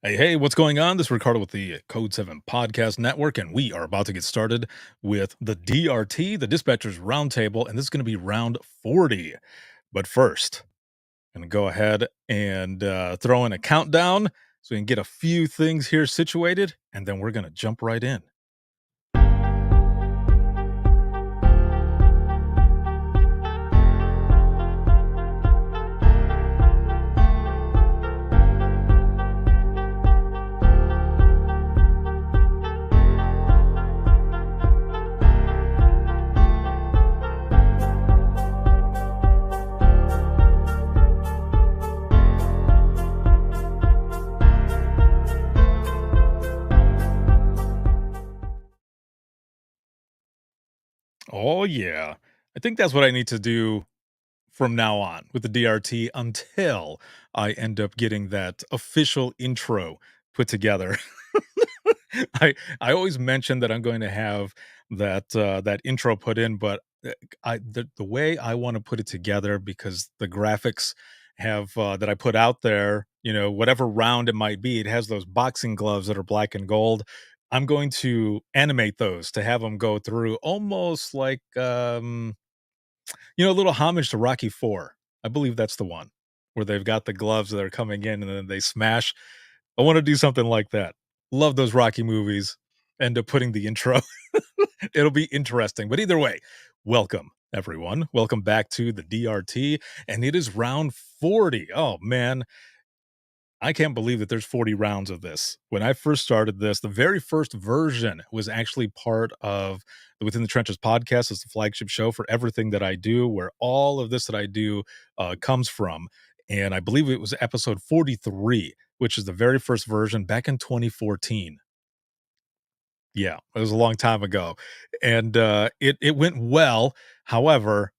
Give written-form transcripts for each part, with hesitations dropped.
Hey, what's going on? This is Ricardo with the Code 7 Podcast Network, and we are about to get started with the DRT, the Dispatchers Roundtable, and this is going to be round 40. But first, I'm going to go ahead and throw in a countdown so we can get a few things here situated, and then we're going to jump right in. Oh, yeah. I think that's what I need to do from now on with the DRT until I end up getting that official intro put together. I always mention that I'm going to have that intro put in, but the way I want to put it together because the graphics have that I put out there, whatever round it might be, it has those boxing gloves that are black and gold. I'm going to animate those to have them go through almost like a little homage to Rocky 4. I believe that's the one where they've got the gloves that are coming in and then they smash. I wanna do something like that. Love those Rocky movies. End up putting the intro. It'll be interesting, but either way, welcome, everyone. Welcome back to the DRT, and it is round 40. Oh, man. I can't believe that there's 40 rounds of this. When I first started this, the very first version was actually part of the Within the Trenches podcast. It's the flagship show for everything that I do, where all of this that I do comes from. And I believe it was episode 43, which is the very first version back in 2014. Yeah, it was a long time ago. And it went well. However,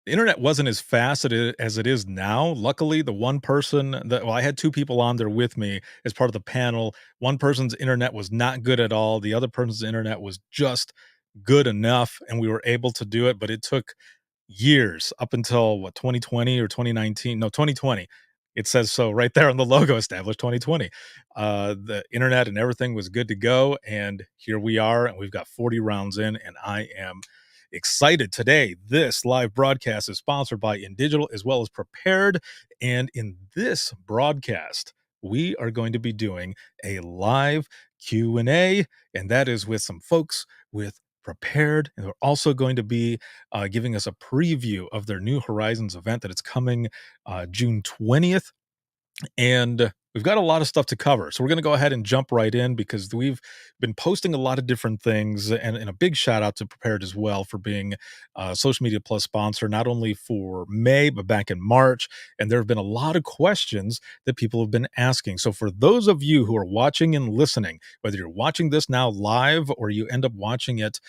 the internet wasn't as fast as it is now. Luckily, the one person I had two people on there with me as part of the panel. One person's internet was not good at all. The other person's internet was just good enough, and we were able to do it, but it took years up until 2020 or 2019. No, 2020. It says so right there on the logo, established 2020. The internet and everything was good to go, and here we are, and we've got 40 rounds in, and I am excited today. This live broadcast is sponsored by InDigital as well as Prepared. And in this broadcast, we are going to be doing a live Q&A, and that is with some folks with Prepared. And they're also going to be giving us a preview of their new HorAIzons event that it's coming June 20th. And we've got a lot of stuff to cover. So we're going to go ahead and jump right in because we've been posting a lot of different things. And a big shout out to Prepared as well for being a Social Media Plus sponsor, not only for May, but back in March. And there have been a lot of questions that people have been asking. So for those of you who are watching and listening, whether you're watching this now live or you end up watching it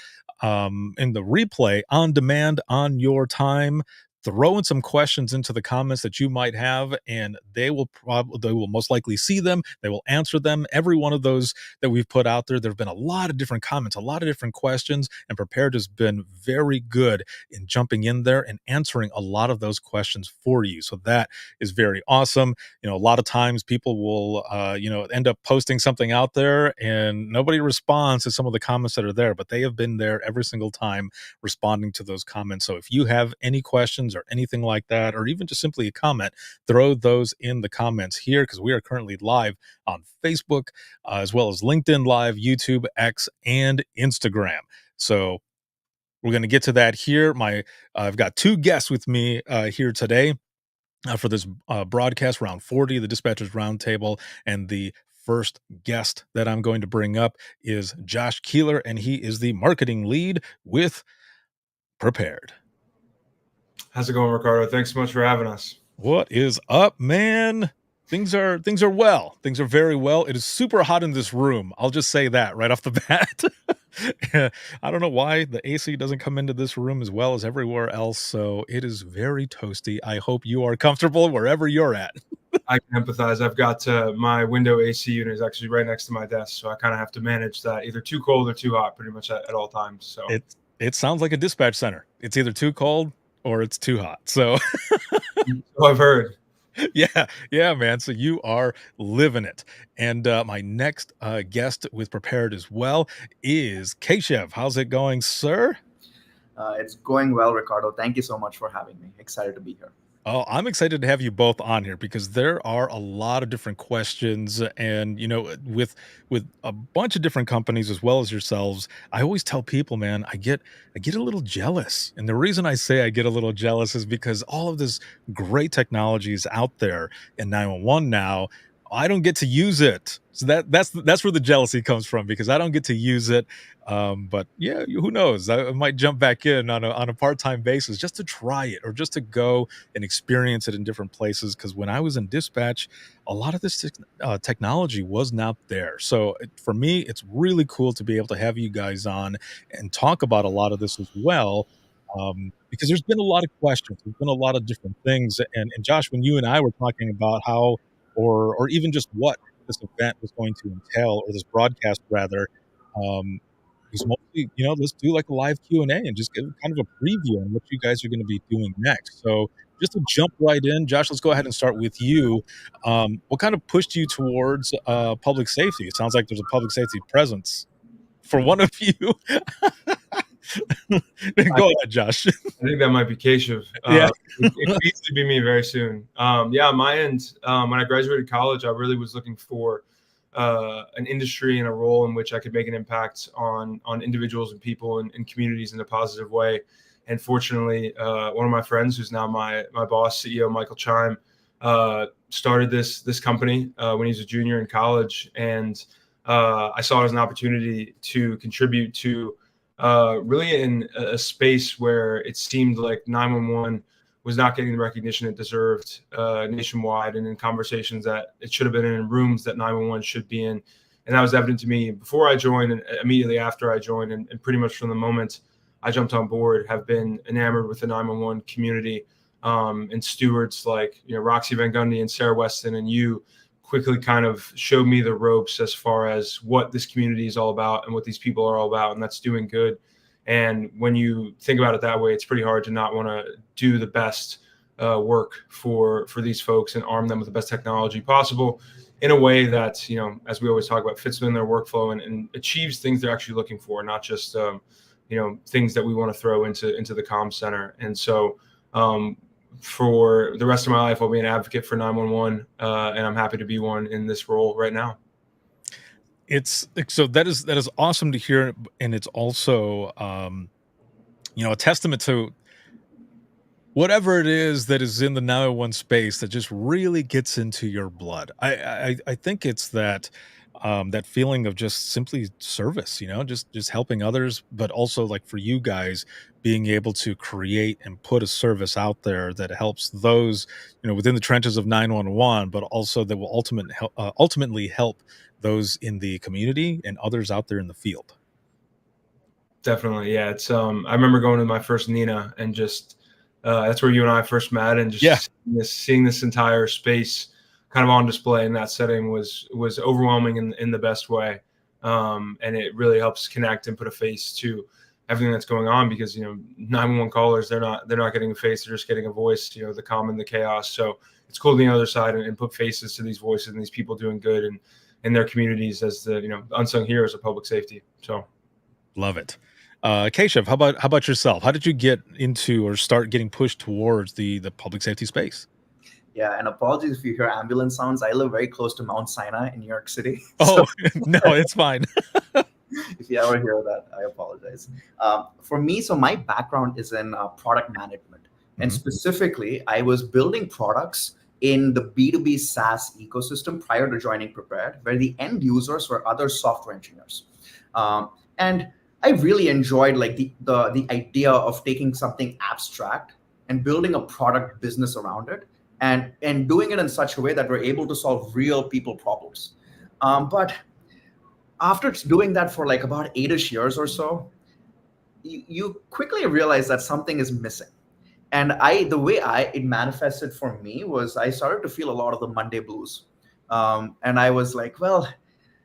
in the replay on demand on your time, throw in some questions into the comments that you might have, and they will most likely see them. They will answer them. Every one of those that we've put out there have been a lot of different comments, a lot of different questions, and Prepared has been very good in jumping in there and answering a lot of those questions for you. So that is very awesome. A lot of times people will end up posting something out there and nobody responds to some of the comments that are there, but they have been there every single time responding to those comments. So if you have any questions or anything like that, or even just simply a comment, throw those in the comments here because we are currently live on Facebook, as well as LinkedIn Live, YouTube, X, and Instagram. So we're going to get to that here. I've got two guests with me here today for this broadcast, round 40, the Dispatchers Roundtable, and the first guest that I'm going to bring up is Josh Keeler, and he is the marketing lead with Prepared. How's it going, Ricardo? Thanks so much for having us. What is up, man? Things are well. Things are very well. It is super hot in this room. I'll just say that right off the bat. I don't know why the AC doesn't come into this room as well as everywhere else. So it is very toasty. I hope you are comfortable wherever you're at. I can empathize. I've got my window AC unit is actually right next to my desk, so I kind of have to manage that either too cold or too hot pretty much at all times. So it sounds like a dispatch center. It's either too cold or it's too hot. So I've heard. Yeah, man. So you are living it. And my next guest with prepared as well is Keshav. How's it going, sir? It's going well, Ricardo. Thank you so much for having me. Excited to be here. Oh, I'm excited to have you both on here because there are a lot of different questions, and with a bunch of different companies as well as yourselves. I always tell people, man, I get a little jealous, and the reason I say I get a little jealous is because all of this great technology is out there in 911 now. I don't get to use it, so that's where the jealousy comes from because I don't get to use it. But yeah, who knows? I might jump back in on a part time basis just to try it or just to go and experience it in different places. Because when I was in dispatch, a lot of this technology was not there. So for me, it's really cool to be able to have you guys on and talk about a lot of this as well. Because there's been a lot of questions, there's been a lot of different things, and Josh, when you and I were talking about how, or even just what this event was going to entail, or this broadcast rather, um, was mostly, let's do like a live Q&A and just give kind of a preview on what you guys are going to be doing next. So just to jump right in, Josh, let's go ahead and start with you. What kind of pushed you towards public safety? It sounds like there's a public safety presence for one of you. Go ahead, Josh. I think that might be Keshav. Yeah. It needs to be me very soon. Yeah, on my end, when I graduated college, I really was looking for an industry and a role in which I could make an impact on individuals and people and communities in a positive way. And fortunately, one of my friends, who's now my boss, CEO Michael Chime, started this company when he was a junior in college, and I saw it as an opportunity to contribute to really in a space where it seemed like 911 was not getting the recognition it deserved nationwide, and in conversations that it should have been in rooms that 911 should be in. And that was evident to me before I joined and immediately after I joined, and pretty much from the moment I jumped on board, have been enamored with the 911 community, and stewards like Roxy Van Gundy and Sarah Weston and you quickly kind of showed me the ropes as far as what this community is all about and what these people are all about, and that's doing good. And when you think about it that way, it's pretty hard to not want to do the best work for these folks and arm them with the best technology possible in a way that, as we always talk about, fits within their workflow and achieves things they're actually looking for, not just things that we want to throw into the comm center. And so for the rest of my life, I'll be an advocate for 911, and I'm happy to be one in this role right now. It's so that is awesome to hear, and it's also a testament to whatever it is that is in the 911 space that just really gets into your blood. I think it's that that feeling of just simply service, just helping others, but also like for you guys being able to create and put a service out there that helps those within the trenches of 911, but also that will ultimately help those in the community and others out there in the field. Definitely, yeah. It's I remember going to my first Nina and just that's where you and I first met, and just seeing this entire space kind of on display in that setting was overwhelming in the best way, and it really helps connect and put a face to everything that's going on, because 911 callers, they're not getting a face, they're just getting a voice, the calm and the chaos. So it's cool to be on the other side and put faces to these voices and these people doing good and in their communities as the unsung heroes of public safety. So love it. Keshav, how about yourself? How did you get into or start getting pushed towards the public safety space? Yeah, and apologies if you hear ambulance sounds. I live very close to Mount Sinai in New York City. Oh, no, it's fine. If you ever hear that, I apologize. For me, so my background is in product management. And specifically, I was building products in the B2B SaaS ecosystem prior to joining Prepared, where the end users were other software engineers. And I really enjoyed like the idea of taking something abstract and building a product business around it, and doing it in such a way that we're able to solve real people problems. But after doing that for like about 8-ish years or so, you quickly realize that something is missing. And the way it manifested for me was I started to feel a lot of the Monday blues. And I was like, well,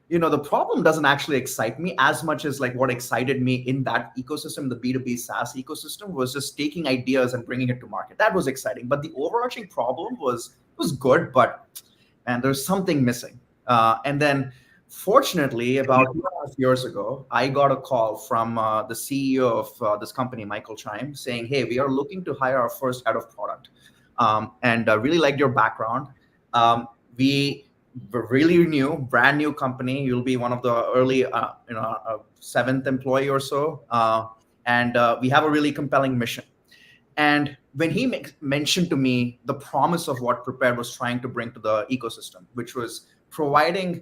the problem doesn't actually excite me as much as like what excited me in that ecosystem, the B2B SaaS ecosystem, was just taking ideas and bringing it to market. That was exciting. But the overarching problem was was good, but and there's something missing. And then, fortunately, about 2.5 years ago, I got a call from the CEO of this company, Michael Chime, saying, "Hey, we are looking to hire our first head of product, and really liked your background. We were really new, brand new company. You'll be one of the early, seventh employee or so, and we have a really compelling mission." And when he mentioned to me the promise of what Prepared was trying to bring to the ecosystem, which was providing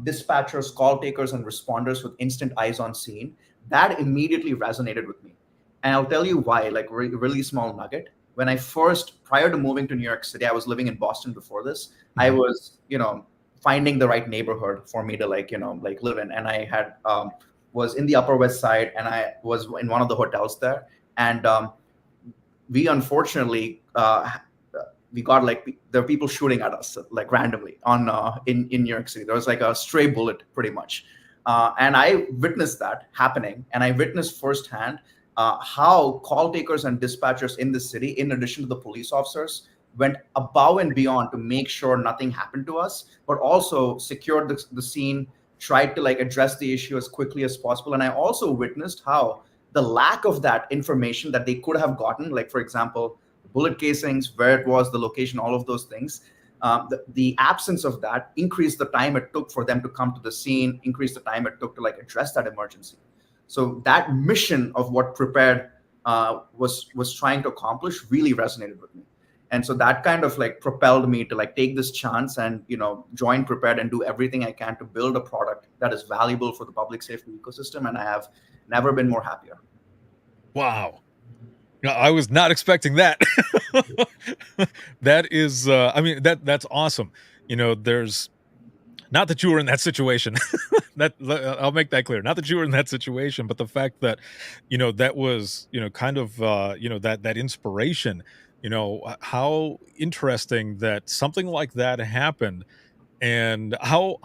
dispatchers, call takers, and responders with instant eyes on scene, that immediately resonated with me. And I'll tell you why, like really small nugget. When I first, prior to moving to New York City, I was living in Boston before this. I was, finding the right neighborhood for me to live in. And I had was in the Upper West Side, and I was in one of the hotels there. And we unfortunately we got there are people shooting at us like randomly on in New York City. There was like a stray bullet pretty much, and I witnessed that happening, and I witnessed firsthand how call takers and dispatchers in the city, in addition to the police officers, went above and beyond to make sure nothing happened to us, but also secured the scene, tried to address the issue as quickly as possible. And I also witnessed how the lack of that information that they could have gotten, like for example, the bullet casings, where it was, the location, all of those things, the absence of that increased the time it took for them to come to the scene, increased the time it took to address that emergency. So that mission of what Prepared was trying to accomplish really resonated with me. And so that kind of propelled me to take this chance and join Prepared and do everything I can to build a product that is valuable for the public safety ecosystem. And I have never been more happier. Wow. I was not expecting that. That is, that's awesome. There's not that you were in that situation. That I'll make that clear. Not that you were in that situation, but the fact that, that was, kind of, that inspiration, how interesting that something like that happened. And how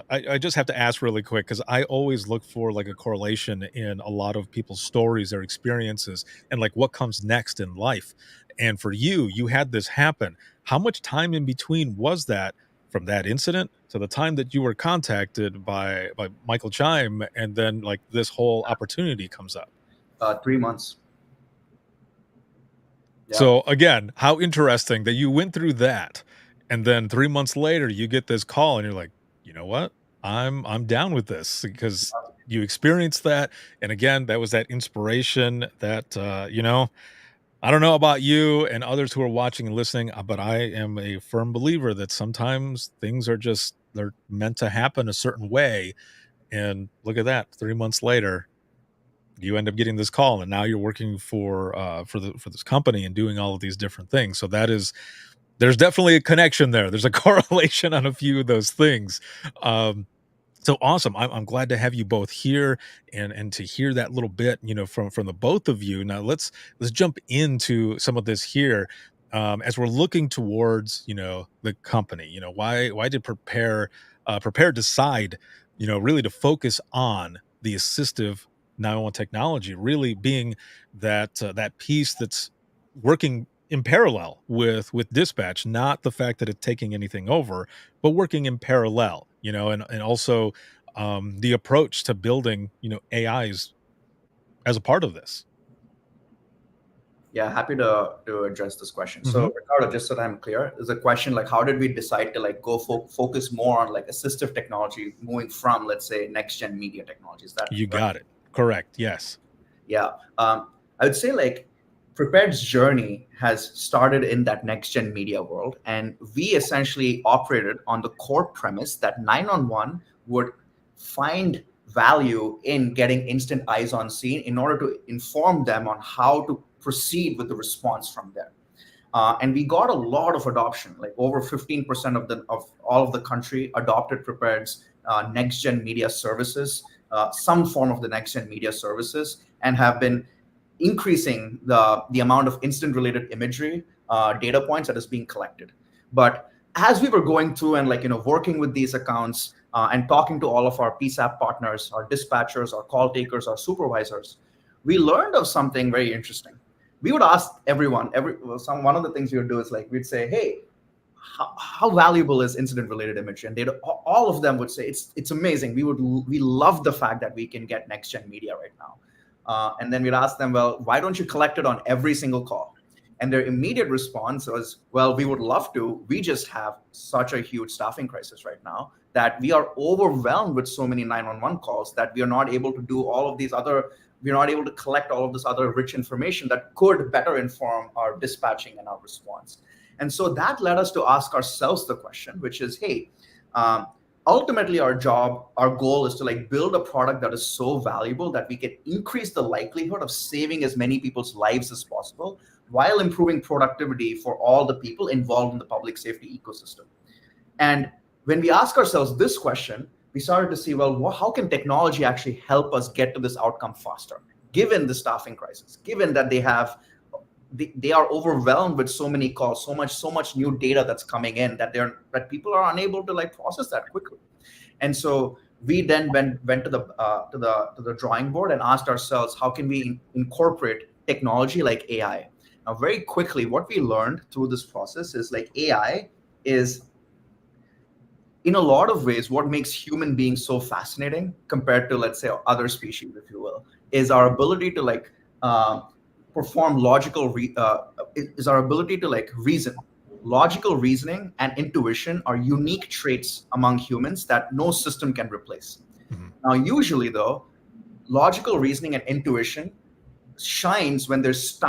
I just have to ask really quick, because I always look for a correlation in a lot of people's stories, their experiences, and what comes next in life. And for you had this happen. How much time in between was that from that incident to the time that you were contacted by Michael Chime, and then this whole opportunity comes up? 3 months. Yeah. So again, how interesting that you went through that. And then 3 months later, you get this call, and you're like, you know what? I'm down with this, because you experienced that. And again, that was that inspiration that, I don't know about you and others who are watching and listening, but I am a firm believer that sometimes things they're meant to happen a certain way. And look at that, 3 months later, you end up getting this call, and now you're working for this company and doing all of these different things. So there's definitely a connection there. There's a correlation on a few of those things. So awesome. I'm glad to have you both here and to hear that little bit, from the both of you. Now let's jump into some of this here. As we're looking towards, the company, why did Prepare decide, really to focus on the assistive 911 technology, really being that piece that's working in parallel with dispatch, not the fact that it's taking anything over, but working in parallel, and also the approach to building, AIs as a part of this. Yeah, happy to address this question. So Ricardo, just so that I'm clear, there's a question how did we decide to go focus more on assistive technology, moving from, let's say, next gen media technology? Is that you right? Got it. Correct. Yes. Yeah. I would say Prepared's journey has started in that next gen media world, and we essentially operated on the core premise that 911 would find value in getting instant eyes on scene in order to inform them on how to proceed with the response from there. And we got a lot of adoption, over 15% of all of the country adopted Prepared's next gen media services, some form of the next gen media services, and have been increasing the amount of incident related imagery data points that is being collected. But as we were going through and working with these accounts and talking to all of our PSAP partners, our dispatchers, our call takers, our supervisors, we learned of something very interesting. We would ask everyone, one of the things we would do is we'd say, hey, how valuable is incident related imagery? And all of them would say it's amazing. We love the fact that we can get next gen media right now. And then we'd ask them, well, why don't you collect it on every single call? And their immediate response was, well, we would love to. We just have such a huge staffing crisis right now that we are overwhelmed with so many 911 calls that we are not able to do all of these other, we're not able to collect all of this other rich information that could better inform our dispatching and our response. And so that led us to ask ourselves the question, which is, hey, ultimately our goal is to like build a product that is so valuable that we can increase the likelihood of saving as many people's lives as possible while improving productivity for all the people involved in the public safety ecosystem. And when we ask ourselves this question, we started to see, well, how can technology actually help us get to this outcome faster, given the staffing crisis, given that they are overwhelmed with so many calls, so much new data that's coming in that people are unable to like process that quickly. And so we then went to the drawing board and asked ourselves, how can we incorporate technology like AI? Now, very quickly, what we learned through this process is like AI is, in a lot of ways, what makes human beings so fascinating compared to, let's say, other species, if you will, is our ability to like perform is our ability to like reason. Logical reasoning and intuition are unique traits among humans that no system can replace. Mm-hmm. Now, usually though, logical reasoning and intuition shines when there's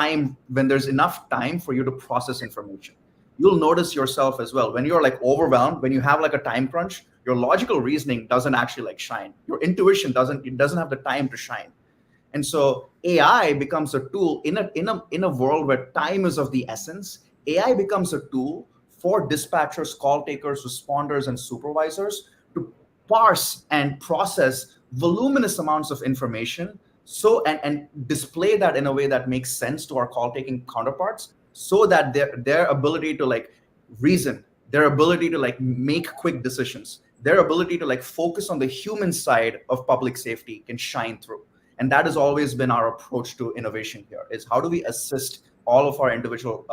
enough time for you to process information. You'll notice yourself as well. When you're like overwhelmed, when you have like a time crunch, your logical reasoning doesn't actually like shine. Your intuition doesn't have the time to shine. And so AI becomes a tool in a world where time is of the essence. AI becomes a tool for dispatchers, call takers, responders, and supervisors to parse and process voluminous amounts of information and display that in a way that makes sense to our call taking counterparts, so that their ability to like reason, their ability to like make quick decisions, their ability to like focus on the human side of public safety can shine through. And that has always been our approach to innovation here, is how do we assist all of our individual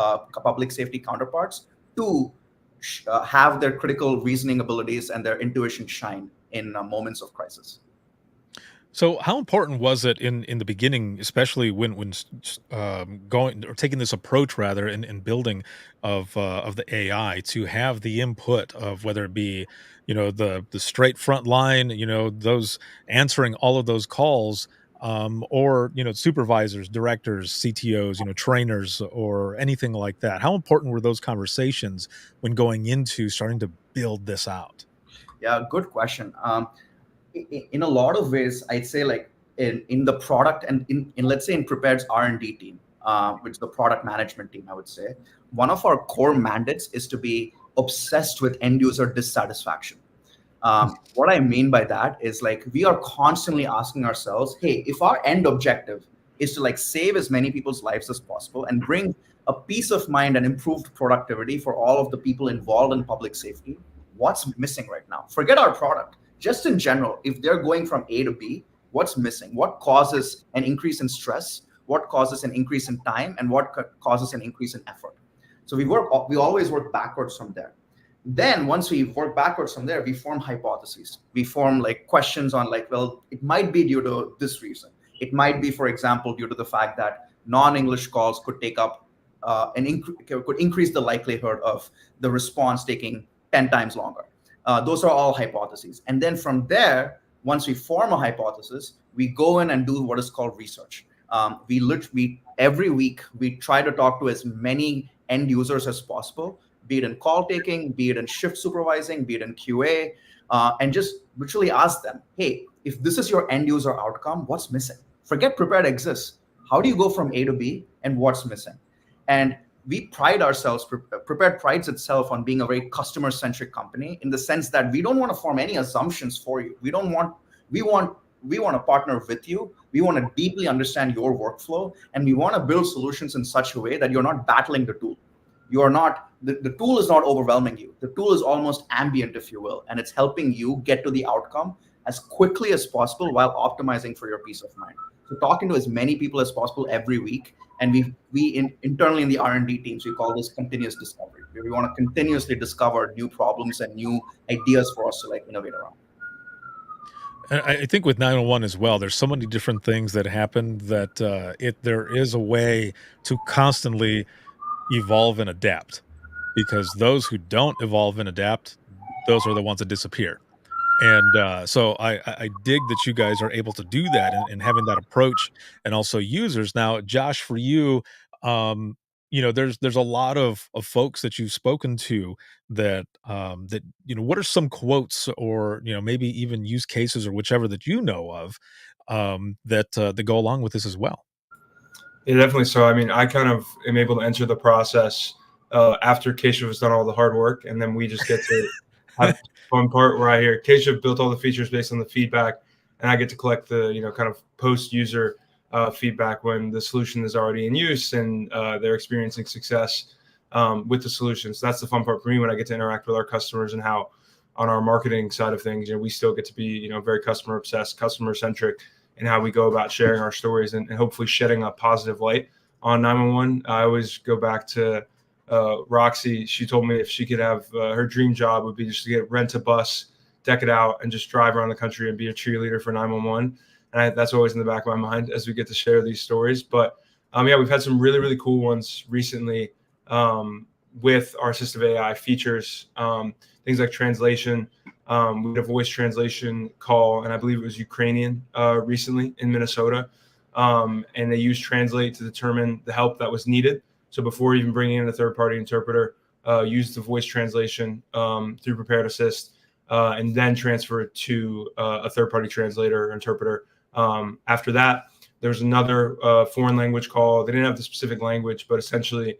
public safety counterparts to have their critical reasoning abilities and their intuition shine in moments of crisis. So how important was it in the beginning, especially when going or taking this approach rather in building of the AI, to have the input of whether it be, the straight front line, those answering all of those calls, or supervisors, directors, CTOs, trainers, or anything like that? How important were those conversations when going into starting to build this out? Yeah, good question. In a lot of ways, I'd say like in the product and in let's say in Prepared's R&D team, which is the product management team, I would say, one of our core mandates is to be obsessed with end user dissatisfaction. What I mean by that is like we are constantly asking ourselves, hey, if our end objective is to like save as many people's lives as possible and bring a peace of mind and improved productivity for all of the people involved in public safety, what's missing right now? Forget our product. Just in general, if they're going from A to B, what's missing? What causes an increase in stress? What causes an increase in time? And what causes an increase in effort? So we always work backwards from there. Then once we work backwards from there, we form hypotheses. We form like questions on like, well, it might be due to this reason. It might be, for example, due to the fact that non-English calls could take up could increase the likelihood of the response taking 10 times longer. Those are all hypotheses. And then from there, once we form a hypothesis, we go in and do what is called research. Every week, we try to talk to as many end users as possible, be it in call taking, be it in shift supervising, be it in QA, and just literally ask them, hey, if this is your end user outcome, what's missing? Forget Prepared exists. How do you go from A to B and what's missing? And we pride ourselves, Prepared prides itself on being a very customer-centric company in the sense that we don't want to form any assumptions for you. We want to partner with you. We want to deeply understand your workflow, and we want to build solutions in such a way that you're not battling the tool. The tool is not overwhelming you. The tool is almost ambient, if you will, and it's helping you get to the outcome as quickly as possible while optimizing for your peace of mind. So talking to as many people as possible every week. And internally in the R&D teams, we call this continuous discovery. We want to continuously discover new problems and new ideas for us to like innovate around. And I think with 911 as well, there's so many different things that happen that there is a way to constantly evolve and adapt, because those who don't evolve and adapt, those are the ones that disappear. And so I dig that you guys are able to do that, and having that approach, and also users. Now, Josh, for you, um, there's a lot of folks that you've spoken to that what are some quotes, or maybe even use cases, or whichever that you know of, that go along with this as well. Yeah, definitely. So, I mean, I kind of am able to enter the process after Keshav has done all the hard work, and then we just get to have the fun part where I hear Keshav built all the features based on the feedback, and I get to collect the kind of post user feedback when the solution is already in use and they're experiencing success with the solution. So that's the fun part for me when I get to interact with our customers, and how on our marketing side of things, we still get to be very customer obsessed, customer centric, and how we go about sharing our stories and hopefully shedding a positive light on 911. I always go back to Roxy. She told me if she could have her dream job would be just to rent a bus, deck it out, and just drive around the country and be a cheerleader for 911. And that's always in the back of my mind as we get to share these stories. But yeah, we've had some really, really cool ones recently with our assistive AI features, things like translation. We had a voice translation call, and I believe it was Ukrainian recently in Minnesota. And they used Translate to determine the help that was needed. So before even bringing in a third-party interpreter, use the voice translation through Prepared Assist, and then transfer it to a third-party translator or interpreter. After that, there was another foreign language call. They didn't have the specific language, but essentially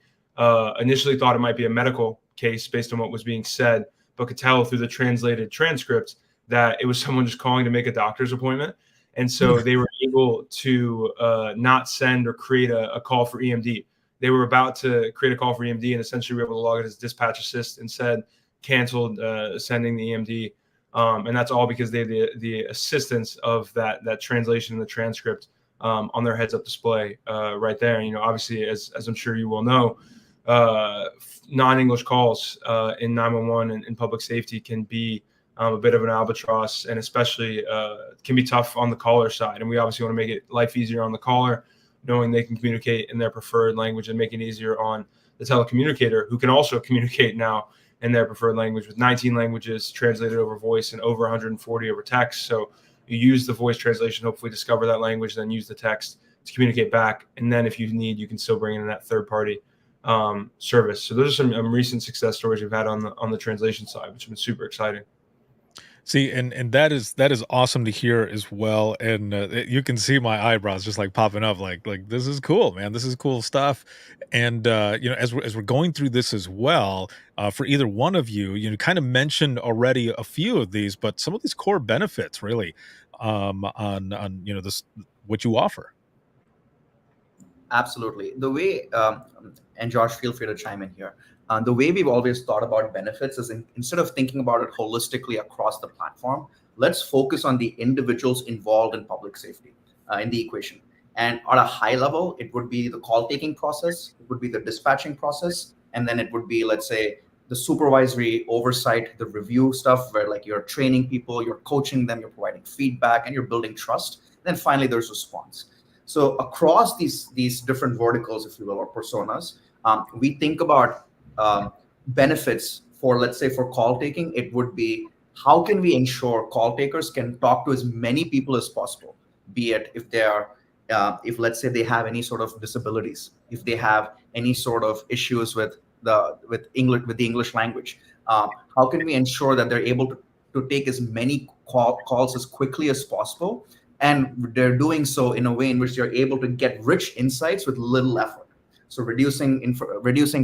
initially thought it might be a medical case based on what was being said, but could tell through the translated transcripts that it was someone just calling to make a doctor's appointment. And so they were able to not send or create a call for EMD. They were about to create a call for EMD, and essentially were able to log it as dispatch assist and said canceled sending the EMD. And that's all because they have the assistance of that translation and the transcript on their heads-up display right there. And, obviously, as I'm sure you will know, non-English calls in 911 and in public safety can be a bit of an albatross, and especially can be tough on the caller side. And we obviously want to make it life easier on the caller, knowing they can communicate in their preferred language, and make it easier on the telecommunicator, who can also communicate now in their preferred language with 19 languages translated over voice and over 140 over text. So you use the voice translation, hopefully discover that language, then use the text to communicate back. And then if you need, you can still bring in that third-party service. So those are some recent success stories we've had on the translation side, which have been super exciting. See, and that is awesome to hear as well. And you can see my eyebrows just like popping up, like this is cool, man. This is cool stuff. And as we're going through this as well, for either one of you, kind of mentioned already a few of these, but some of these core benefits, really, on this, what you offer. Absolutely. The way, and Josh, feel free to chime in here. The way we've always thought about benefits is instead of thinking about it holistically across the platform, let's focus on the individuals involved in public safety in the equation. And at a high level, it would be the call taking process, it would be the dispatching process, and then it would be, let's say, the supervisory oversight, the review stuff, where like you're training people, you're coaching them, you're providing feedback, and you're building trust. Then finally, there's response. So across these different verticals, if you will, or personas, we think about benefits for, let's say, for call taking. It would be, how can we ensure call takers can talk to as many people as possible, be it if they are, if let's say they have any sort of disabilities, if they have any sort of issues with the English language. How can we ensure that they're able to take as many calls as quickly as possible? And they're doing so in a way in which they're able to get rich insights with little effort. So reducing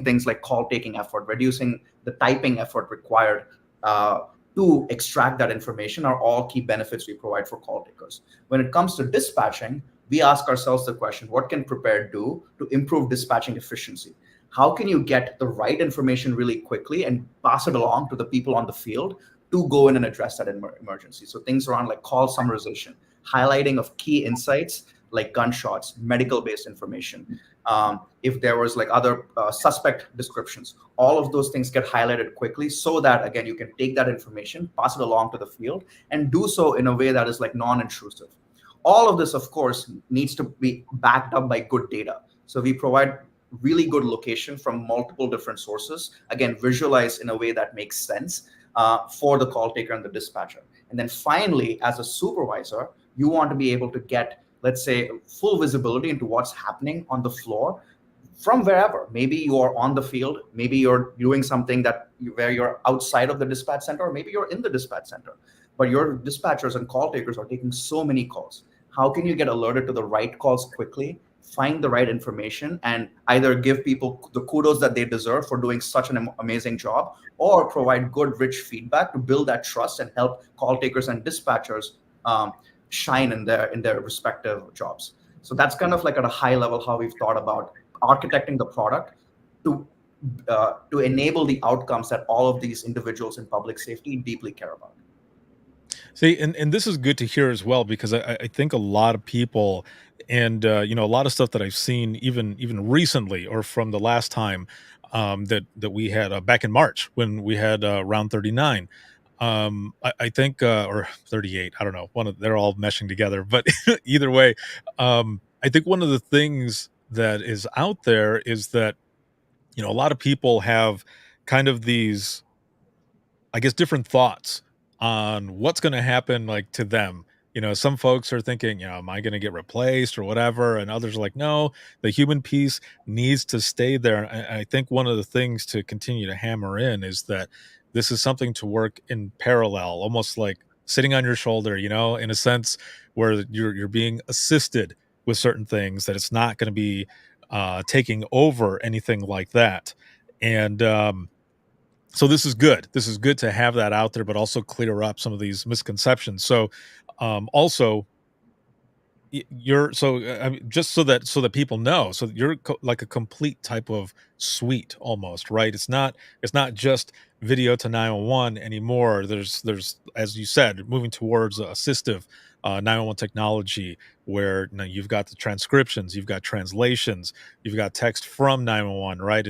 things like call taking effort, reducing the typing effort required to extract that information are all key benefits we provide for call takers. When it comes to dispatching, we ask ourselves the question, what can Prepare do to improve dispatching efficiency? How can you get the right information really quickly and pass it along to the people on the field to go in and address that emergency? So things around like call summarization, highlighting of key insights, like gunshots, medical-based information. If there was like other suspect descriptions, all of those things get highlighted quickly so that, again, you can take that information, pass it along to the field, and do so in a way that is like non-intrusive. All of this, of course, needs to be backed up by good data. So we provide really good location from multiple different sources, again, visualized in a way that makes sense for the call taker and the dispatcher. And then finally, as a supervisor, you want to be able to get, let's say, full visibility into what's happening on the floor from wherever. Maybe you are on the field, maybe you're doing something where you're outside of the dispatch center, or maybe you're in the dispatch center, but your dispatchers and call takers are taking so many calls. How can you get alerted to the right calls quickly, find the right information, and either give people the kudos that they deserve for doing such an amazing job, or provide good, rich feedback to build that trust and help call takers and dispatchers shine in their respective jobs. So that's kind of like at a high level how we've thought about architecting the product to enable the outcomes that all of these individuals in public safety deeply care about. See, and this is good to hear as well, because I think a lot of people, and you know, a lot of stuff that I've seen even recently, or from the last time that we had back in March when we had round 39. I think or 38, I don't know, they're all meshing together, but either way, I think one of the things that is out there is that, you know, a lot of people have kind of these, I guess, different thoughts on what's going to happen, like, to them. You know, some folks are thinking, you know, am I going to get replaced or whatever? And others are like, no, the human piece needs to stay there. And I think one of the things to continue to hammer in is that this is something to work in parallel, almost like sitting on your shoulder, you know, in a sense where you're being assisted with certain things, that it's not going to be taking over anything like that. And so this is good. This is good to have that out there, but also clear up some of these misconceptions. So, also, you're so I mean, just so that people know, so you're like a complete type of suite almost, right? It's not just video to 911 anymore. There's, as you said, moving towards assistive 911 technology, where, you know, you've got the transcriptions, you've got translations, you've got text from 911, right?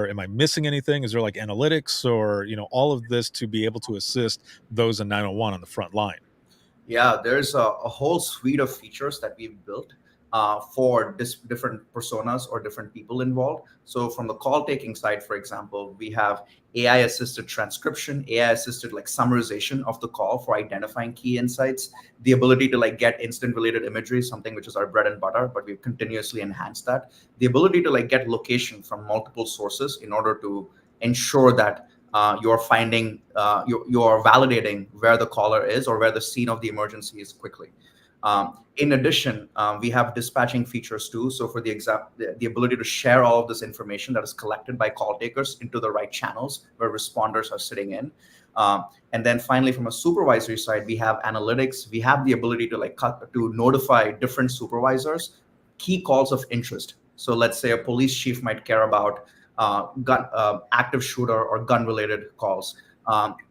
Am I missing anything? Is there like analytics, or, you know, all of this to be able to assist those in 911 on the front line? Yeah, there's a whole suite of features that we've built for different personas or different people involved. So from the call taking side, for example, we have AI assisted transcription, AI assisted like summarization of the call for identifying key insights, the ability to like get instant related imagery, something which is our bread and butter, but we've continuously enhanced that. The ability to like get location from multiple sources in order to ensure that you're finding, you're validating where the caller is or where the scene of the emergency is quickly. In addition, we have dispatching features too. So for the ability to share all of this information that is collected by call takers into the right channels where responders are sitting in. And then finally, from a supervisory side, we have analytics. We have the ability to notify different supervisors key calls of interest. So let's say a police chief might care about active shooter or gun related calls,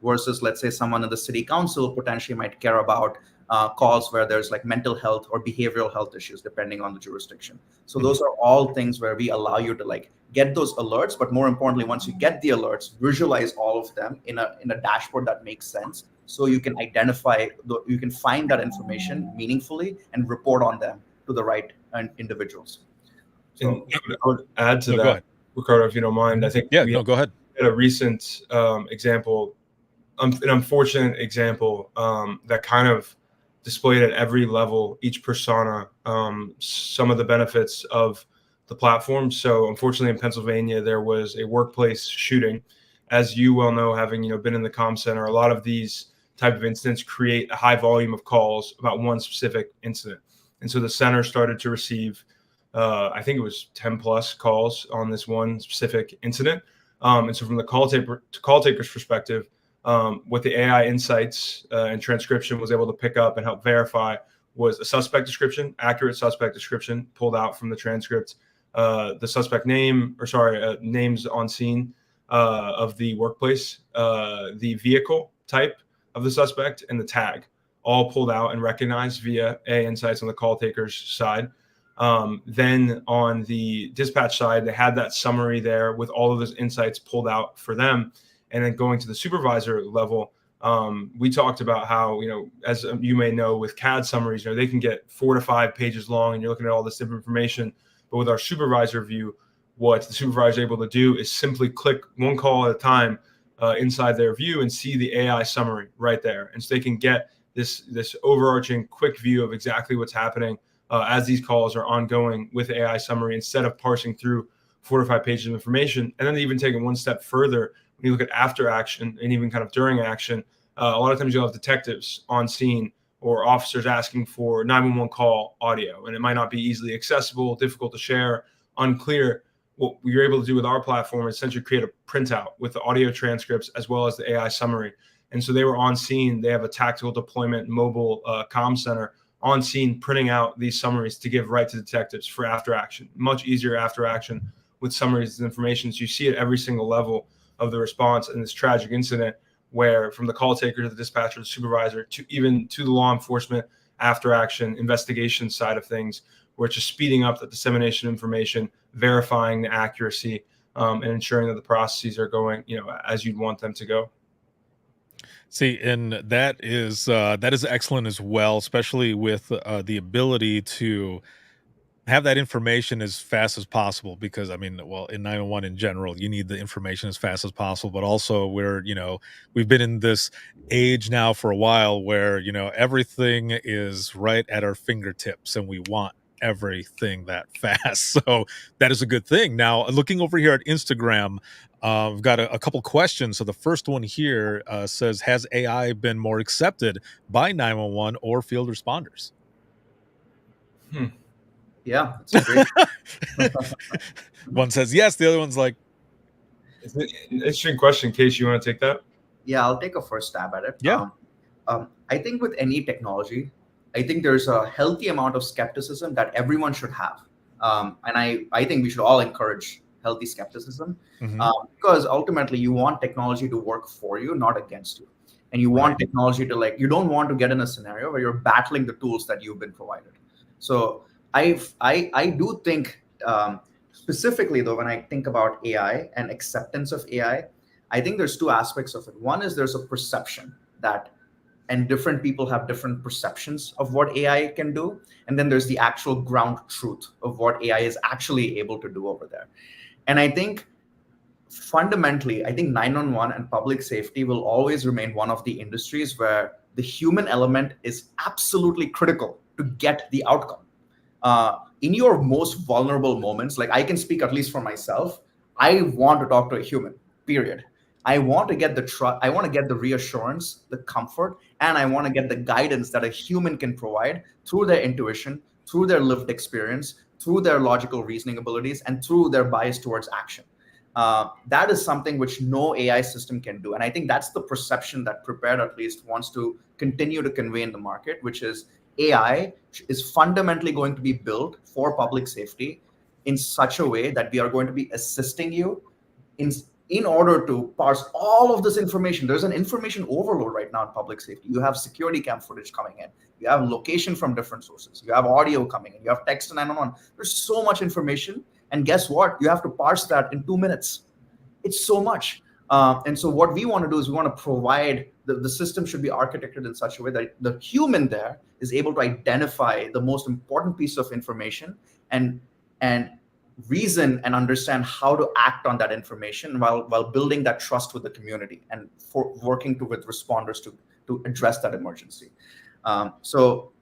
versus let's say someone in the city council potentially might care about calls where there's like mental health or behavioral health issues, depending on the jurisdiction. So those are all things where we allow you to like get those alerts, but more importantly, once you get the alerts, visualize all of them in a dashboard that makes sense, so you can you can find that information meaningfully and report on them to the right individuals. So, and I would add to No, go that, ahead. Ricardo, if you don't mind. I think Go ahead. had a recent example, an unfortunate example that kind of displayed at every level, each persona, some of the benefits of the platform. So unfortunately, in Pennsylvania, there was a workplace shooting. As you well know, having been in the comm center, a lot of these type of incidents create a high volume of calls about one specific incident. And so the center started to receive, I think it was 10 plus calls on this one specific incident. And so from the call taker's perspective, what the AI insights and transcription was able to pick up and help verify was a suspect description, accurate suspect description pulled out from the transcript, the suspect names on scene of the workplace, the vehicle type of the suspect, and the tag all pulled out and recognized via AI insights on the call taker's side. Then on the dispatch side, they had that summary there with all of those insights pulled out for them. And then going to the supervisor level, we talked about how, as you may know, with CAD summaries, they can get 4 to 5 pages long, and you're looking at all this different information. But with our supervisor view, what the supervisor is able to do is simply click one call at a time inside their view and see the AI summary right there. And so they can get this overarching quick view of exactly what's happening as these calls are ongoing with AI summary, instead of parsing through 4 to 5 pages of information. And then even taking one step further, when you look at after action and even kind of during action, a lot of times you'll have detectives on scene or officers asking for 911 call audio, and it might not be easily accessible, difficult to share, unclear. What you're able to do with our platform is essentially create a printout with the audio transcripts as well as the AI summary. And so they were on scene. They have a tactical deployment mobile comm center on scene, printing out these summaries to give right to detectives for after action. Much easier after action with summaries and information. So you see it every single level of the response in this tragic incident, where from the call taker to the dispatcher, the supervisor, to even to the law enforcement after action investigation side of things, where it's just speeding up the dissemination of information, verifying the accuracy, and ensuring that the processes are going, as you'd want them to go. See, and that is excellent as well, especially with the ability to have that information as fast as possible, because I mean, well, in 911 in general, you need the information as fast as possible, but also we've been in this age now for a while where, everything is right at our fingertips and we want everything that fast. So that is a good thing. Now, looking over here at Instagram, I've got a couple questions. So the first one here says, has AI been more accepted by 911 or field responders? Yeah, it's a great. One says yes, the other one's like, it's an interesting question. Case, you want to take that? Yeah, I'll take a first stab at it. Yeah. I think with any technology, I think there's a healthy amount of skepticism that everyone should have. And I think we should all encourage healthy skepticism, because ultimately you want technology to work for you, not against you. And you want technology to you don't want to get in a scenario where you're battling the tools that you've been provided. So I do think, specifically though, when I think about AI and acceptance of AI, I think there's 2 aspects of it. One is there's a perception and different people have different perceptions of what AI can do. And then there's the actual ground truth of what AI is actually able to do over there. And I think fundamentally, 911 and public safety will always remain one of the industries where the human element is absolutely critical to get the outcome. In your most vulnerable moments, I can speak at least for myself, I want to talk to a human, period. I want to get the trust, I want to get the reassurance, the comfort, and I want to get the guidance that a human can provide through their intuition, through their lived experience, through their logical reasoning abilities, and through their bias towards action. That is something which no AI system can do. And I think that's the perception that Prepared at least wants to continue to convey in the market, which is AI is fundamentally going to be built for public safety in such a way that we are going to be assisting you in order to parse all of this information. There's an information overload right now in public safety. You have security cam footage coming in. You have location from different sources. You have audio coming in. You have text and 911. There's so much information. And guess what? You have to parse that in 2 minutes. It's so much. And so what we want to do is we want to provide, the system should be architected in such a way that the human there is able to identify the most important piece of information and reason and understand how to act on that information while building that trust with the community and for working with responders to address that emergency. So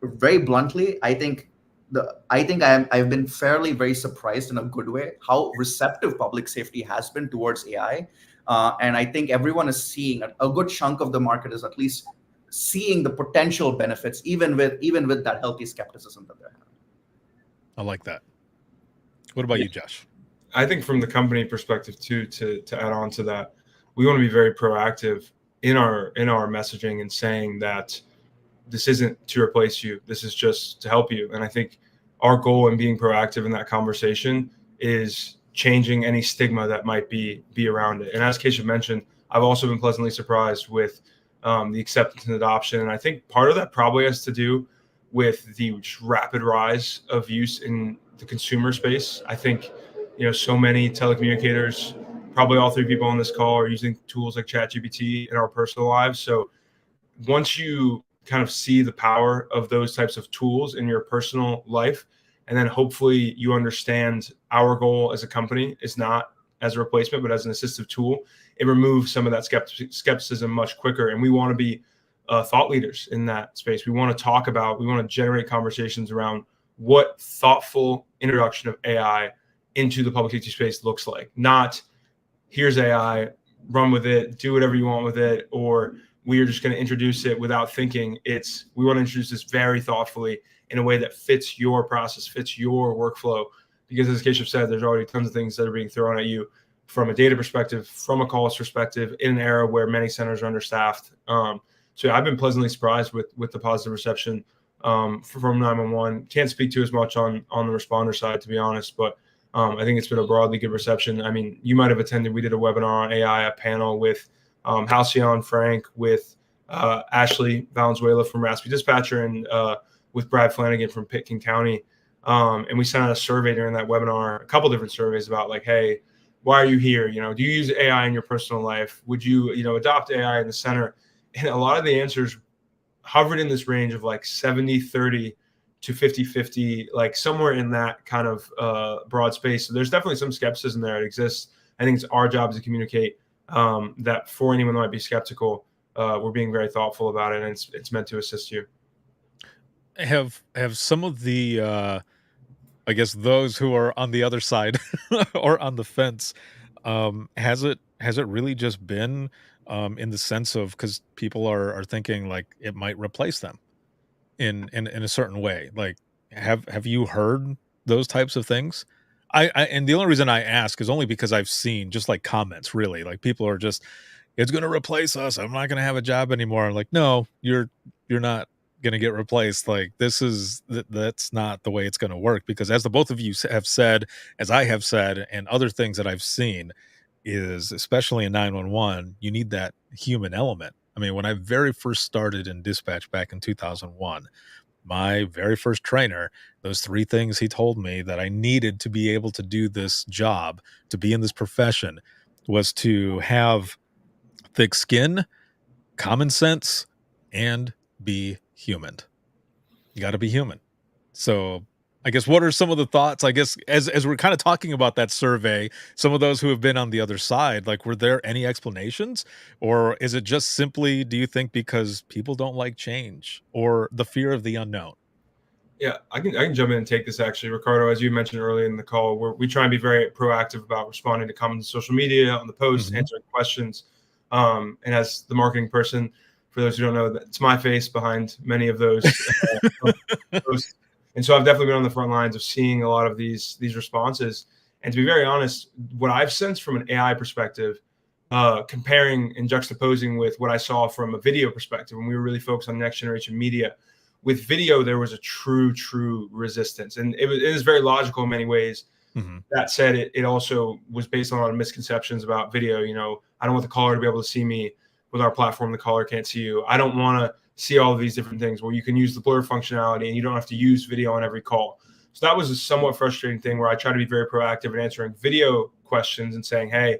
very bluntly, I've been fairly very surprised in a good way how receptive public safety has been towards AI. And I think everyone is seeing, a good chunk of the market is at least seeing the potential benefits, even with that healthy skepticism that they're having. I like that. What about you, Josh? I think from the company perspective too, to add on to that, we want to be very proactive in our messaging and saying that this isn't to replace you. This is just to help you. And I think our goal in being proactive in that conversation is changing any stigma that might be around it. And as Keshav mentioned, I've also been pleasantly surprised with the acceptance and adoption. And I think part of that probably has to do with the rapid rise of use in the consumer space. I think, so many telecommunicators, probably all three people on this call, are using tools like ChatGPT in our personal lives. So once you kind of see the power of those types of tools in your personal life, and then hopefully you understand our goal as a company is not as a replacement, but as an assistive tool, it removes some of that skepticism much quicker. And we want to be thought leaders in that space. We want to we want to generate conversations around what thoughtful introduction of AI into the public safety space looks like. Not here's AI, run with it, do whatever you want with it, or we are just going to introduce it without thinking. We want to introduce this very thoughtfully in a way that fits your process, fits your workflow. Because as Keshav said, there's already tons of things that are being thrown at you from a data perspective, from a calls perspective, in an era where many centers are understaffed. So I've been pleasantly surprised with the positive reception from 911. Can't speak to as much on the responder side, to be honest, but I think it's been a broadly good reception. I mean, you might have attended. We did a webinar on AI, a panel with Halcyon Frank, with Ashley Valenzuela from Raspy Dispatcher, and with Brad Flanagan from Pitkin County. And we sent out a survey during that webinar, a couple different surveys about like, hey, why are you here? Do you use AI in your personal life? Would you, adopt AI in the center? And a lot of the answers hovered in this range of like 70-30 to 50-50, like somewhere in that kind of broad space. So there's definitely some skepticism there. It exists. I think it's our job to communicate that for anyone that might be skeptical, we're being very thoughtful about it, and it's meant to assist you. Have some of the I guess those who are on the other side or on the fence, has it really just been in the sense of, because people are thinking like it might replace them in a certain way? Like, have you heard those types of things? I and the only reason I ask is only because I've seen just like comments, really, like people are just, it's going to replace us, I'm not going to have a job anymore. I'm like, no, you're not going to get replaced. Like, that's not the way it's going to work, because as the both of you have said, as I have said, and other things that I've seen, is especially in 911, you need that human element. I mean, when I very first started in dispatch back in 2001, my very first trainer, those three things he told me that I needed to be able to do this job, to be in this profession, was to have thick skin, common sense, and be human. You got to be human. So I guess, what are some of the thoughts, I guess, as we're kind of talking about that survey, some of those who have been on the other side, like, were there any explanations, or is it just simply, do you think, because people don't like change or the fear of the unknown? Yeah, I can jump in and take this, actually, Ricardo. As you mentioned earlier in the call, we try and be very proactive about responding to comments on social media, on the posts, answering questions. And as the marketing person, for those who don't know, it's my face behind many of those posts. And so I've definitely been on the front lines of seeing a lot of these responses. And to be very honest, what I've sensed from an AI perspective, comparing and juxtaposing with what I saw from a video perspective, when we were really focused on next generation media, with video, there was a true resistance. And it is very logical in many ways. That said, it also was based on a lot of misconceptions about video. I don't want the caller to be able to see me. With our platform, the caller can't see you. I don't want to see all of these different things where you can use the blur functionality and you don't have to use video on every call. So that was a somewhat frustrating thing, where I try to be very proactive in answering video questions and saying, hey,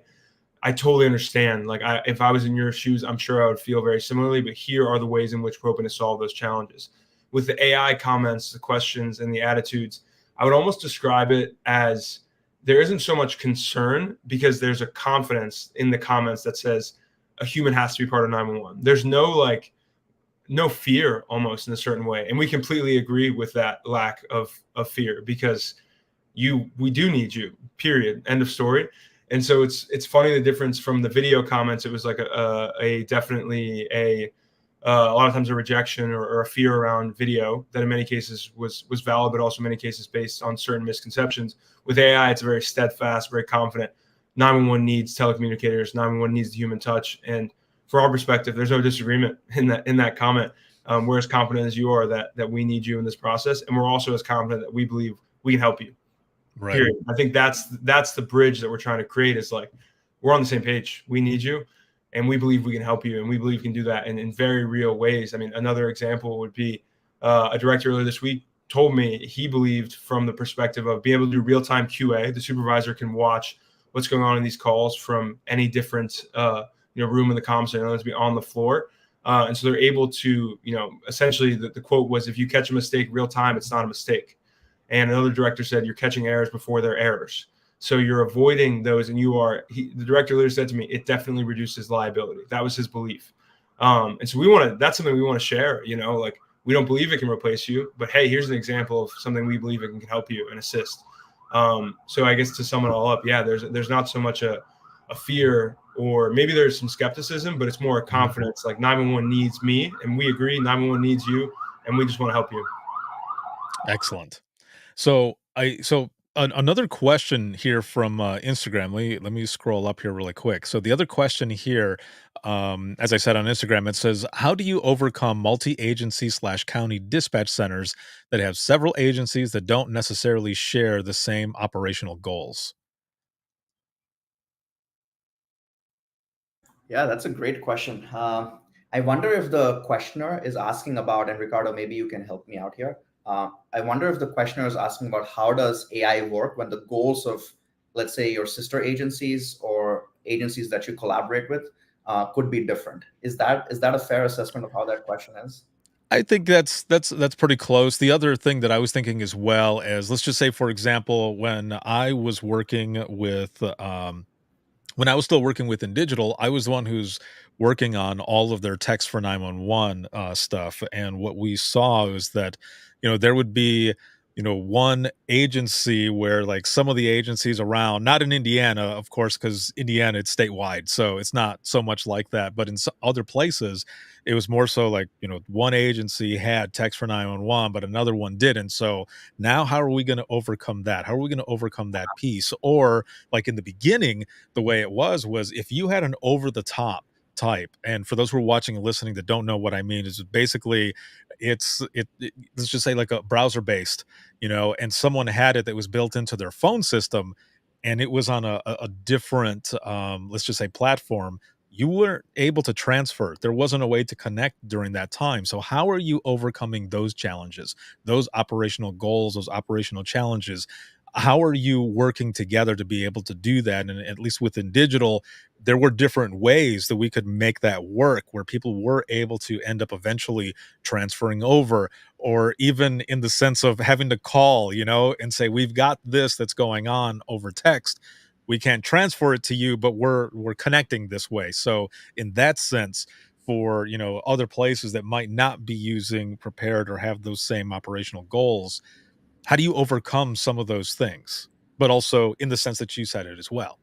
I totally understand. Like, if I was in your shoes, I'm sure I would feel very similarly, but here are the ways in which we're hoping to solve those challenges. With the AI comments, the questions, and the attitudes, I would almost describe it as there isn't so much concern, because there's a confidence in the comments that says a human has to be part of 911. There's no fear, almost, in a certain way. And we completely agree with that lack of fear, because we do need you, period, end of story. And so it's funny, the difference from the video comments. It was like definitely a lot of times a rejection or a fear around video that in many cases was valid, but also in many cases based on certain misconceptions. With AI, it's very steadfast, very confident. 911 needs telecommunicators. 911 needs the human touch. And from our perspective, there's no disagreement in that comment. We're as confident as you are that we need you in this process, and we're also as confident that we believe we can help you. Right. Period. I think that's the bridge that we're trying to create. Is like, we're on the same page. We need you, and we believe we can help you, and we believe we can do that in very real ways. I mean, another example would be a director earlier this week told me he believed from the perspective of being able to do real-time QA. The supervisor can watch what's going on in these calls from any different room in the comm center, let's be on the floor. And so they're able to, essentially the quote was, if you catch a mistake real time, it's not a mistake. And another director said, you're catching errors before they're errors. So you're avoiding those, and the director later said to me, it definitely reduces liability. That was his belief. And so that's something we want to share, like, we don't believe it can replace you, but hey, here's an example of something we believe it can help you and assist. So I guess to sum it all up, yeah, there's not so much a fear, or maybe there's some skepticism, but it's more a confidence. Like 911 needs me, and we agree 911 needs you, and we just want to help you. Excellent. So another question here from Instagram. Let me scroll up here really quick. So the other question here, as I said on Instagram, it says, "How do you overcome multi-agency / county dispatch centers that have several agencies that don't necessarily share the same operational goals?" Yeah, that's a great question. I wonder if the questioner is asking about, and Ricardo, maybe you can help me out here. I wonder if the questioner is asking about how does AI work when the goals of, let's say, your sister agencies or agencies that you collaborate with could be different. Is that a fair assessment of how that question is? I think that's pretty close. The other thing that I was thinking as well is, let's just say, for example, when I was still working within digital, I was the one who's working on all of their text for 911 stuff. And what we saw was that, there would be, one agency where, like, some of the agencies around, not in Indiana, of course, because Indiana, it's statewide. So it's not so much like that. But in other places, it was more so like, one agency had text for 911, but another one didn't. So now how are we going to overcome that? How are we going to overcome that piece? Or, like, in the beginning, the way it was if you had an over the top type, and for those who are watching and listening that don't know what I mean, is basically let's just say like a browser based, and someone had it that was built into their phone system, and it was on a different let's just say platform. You weren't able to transfer. There wasn't a way to connect during that time. So how are you overcoming those challenges, those operational goals, those operational challenges? How are you working together to be able to do that? And at least within digital, there were different ways that we could make that work, where people were able to end up eventually transferring over, or even in the sense of having to call, and say, we've got this that's going on over text. We can't transfer it to you, but we're connecting this way. So in that sense, for, other places that might not be using Prepared or have those same operational goals, how do you overcome some of those things, but also in the sense that you said it as well?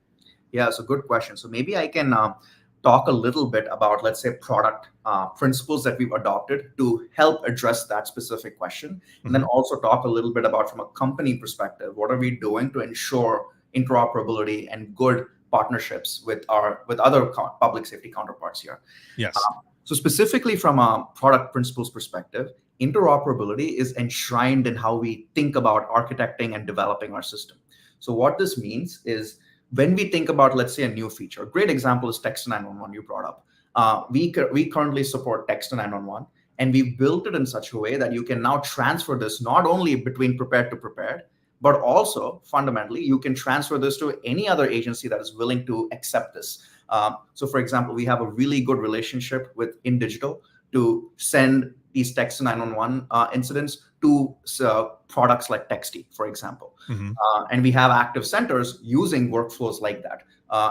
Yeah, so good question. So maybe I can talk a little bit about, let's say, product principles that we've adopted to help address that specific question. And then also talk a little bit about, from a company perspective, what are we doing to ensure interoperability and good partnerships with other public safety counterparts here. Yes. So specifically from a product principles perspective, interoperability is enshrined in how we think about architecting and developing our system. So what this means is, when we think about, let's say, a new feature, a great example is text to 911 you brought up. We currently support text to 911, and we built it in such a way that you can now transfer this not only between prepared to prepared, but also fundamentally you can transfer this to any other agency that is willing to accept this. So for example, we have a really good relationship with InDigital to send these text to 911 incidents to products like Texty, for example. And we have active centers using workflows like that.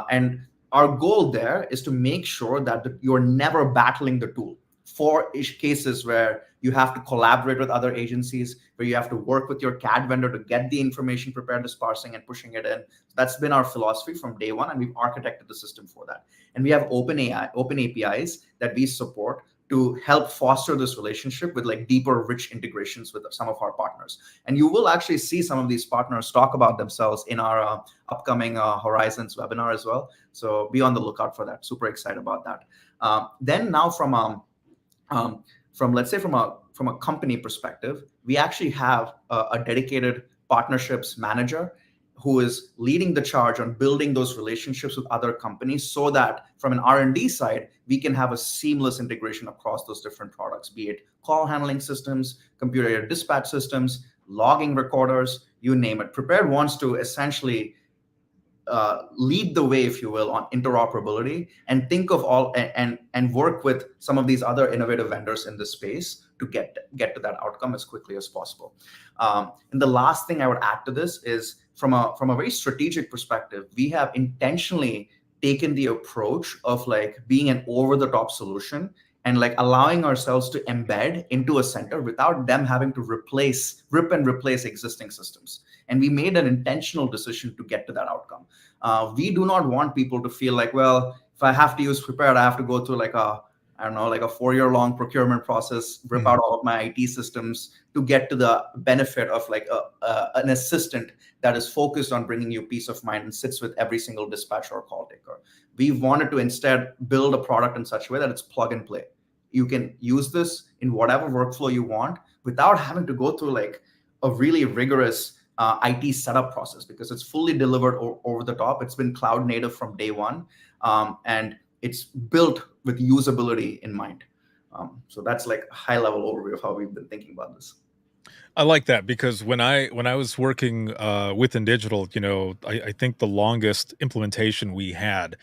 And our goal there is to make sure that you're never battling the tool. For cases where you have to collaborate with other agencies, where you have to work with your CAD vendor to get the information prepared as parsing and pushing it in. That's been our philosophy from day one, and we've architected the system for that. And we have open APIs that we support to help foster this relationship with, like, deeper, rich integrations with some of our partners. And you will actually see some of these partners talk about themselves in our upcoming HorAIzons webinar as well. So be on the lookout for that. Super excited about that. Then now from let's say from a company perspective, we actually have a dedicated partnerships manager who is leading the charge on building those relationships with other companies so that from an R&D side, we can have a seamless integration across those different products, be it call handling systems, computer dispatch systems, logging recorders, you name it. Prepared wants to essentially lead the way, if you will, on interoperability and think of all and work with some of these other innovative vendors in this space to get to that outcome as quickly as possible. And the last thing I would add to this is from a very strategic perspective, we have intentionally taken the approach of like being an over-the-top solution and like allowing ourselves to embed into a center without them having to rip and replace existing systems. And we made an intentional decision to get to that outcome. We do not want people to feel like, well, if I have to use Prepared, I have to go through like a 4-year-long procurement process, rip out all of my IT systems to get to the benefit of like an assistant that is focused on bringing you peace of mind and sits with every single dispatcher or call taker. We wanted to instead build a product in such a way that it's plug and play. You can use this in whatever workflow you want without having to go through like a really rigorous IT setup process, because it's fully delivered over the top. It's been cloud native from day one, and it's built with usability in mind. So that's like a high level overview of how we've been thinking about this. I like that, because when I was working within digital, I think the longest implementation we had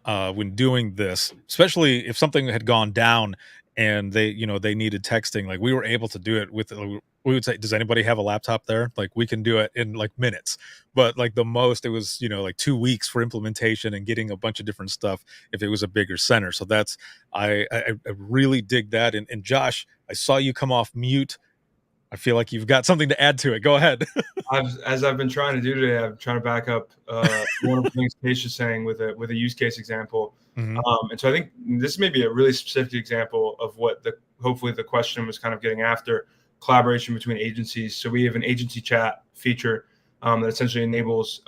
when doing this, especially if something had gone down and they needed texting, like we were able to do it with, we would say, does anybody have a laptop there? Like we can do it in like minutes, but like the most it was, like 2 weeks for implementation and getting a bunch of different stuff if it was a bigger center. So that's, I really dig that. And Josh, I saw you come off mute. I feel like you've got something to add to it. Go ahead. As I've been trying to do today, I'm trying to back up one of the things Paige is saying with a use case example. Mhm. And so I think this may be a really specific example of what hopefully the question was kind of getting after: collaboration between agencies. So we have an agency chat feature that essentially enables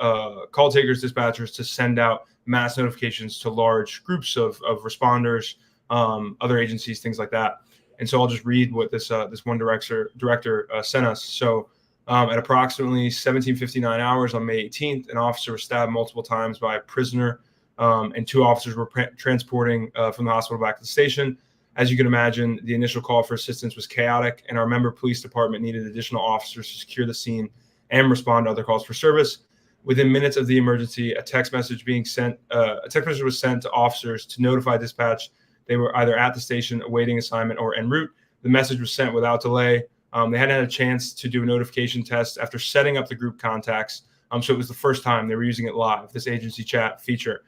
call takers, dispatchers to send out mass notifications to large groups of responders, other agencies, things like that. And so I'll just read what this one director sent us. So at approximately 17:59 hours on May 18th, an officer was stabbed multiple times by a prisoner, and 2 officers were transporting from the hospital back to the station. As you can imagine, the initial call for assistance was chaotic, and our member police department needed additional officers to secure the scene and respond to other calls for service. Within minutes of the emergency, a text message was sent to officers to notify dispatch they were either at the station awaiting assignment or en route. The message was sent without delay. They hadn't had a chance to do a notification test after setting up the group contacts. So it was the first time they were using it live, this agency chat feature.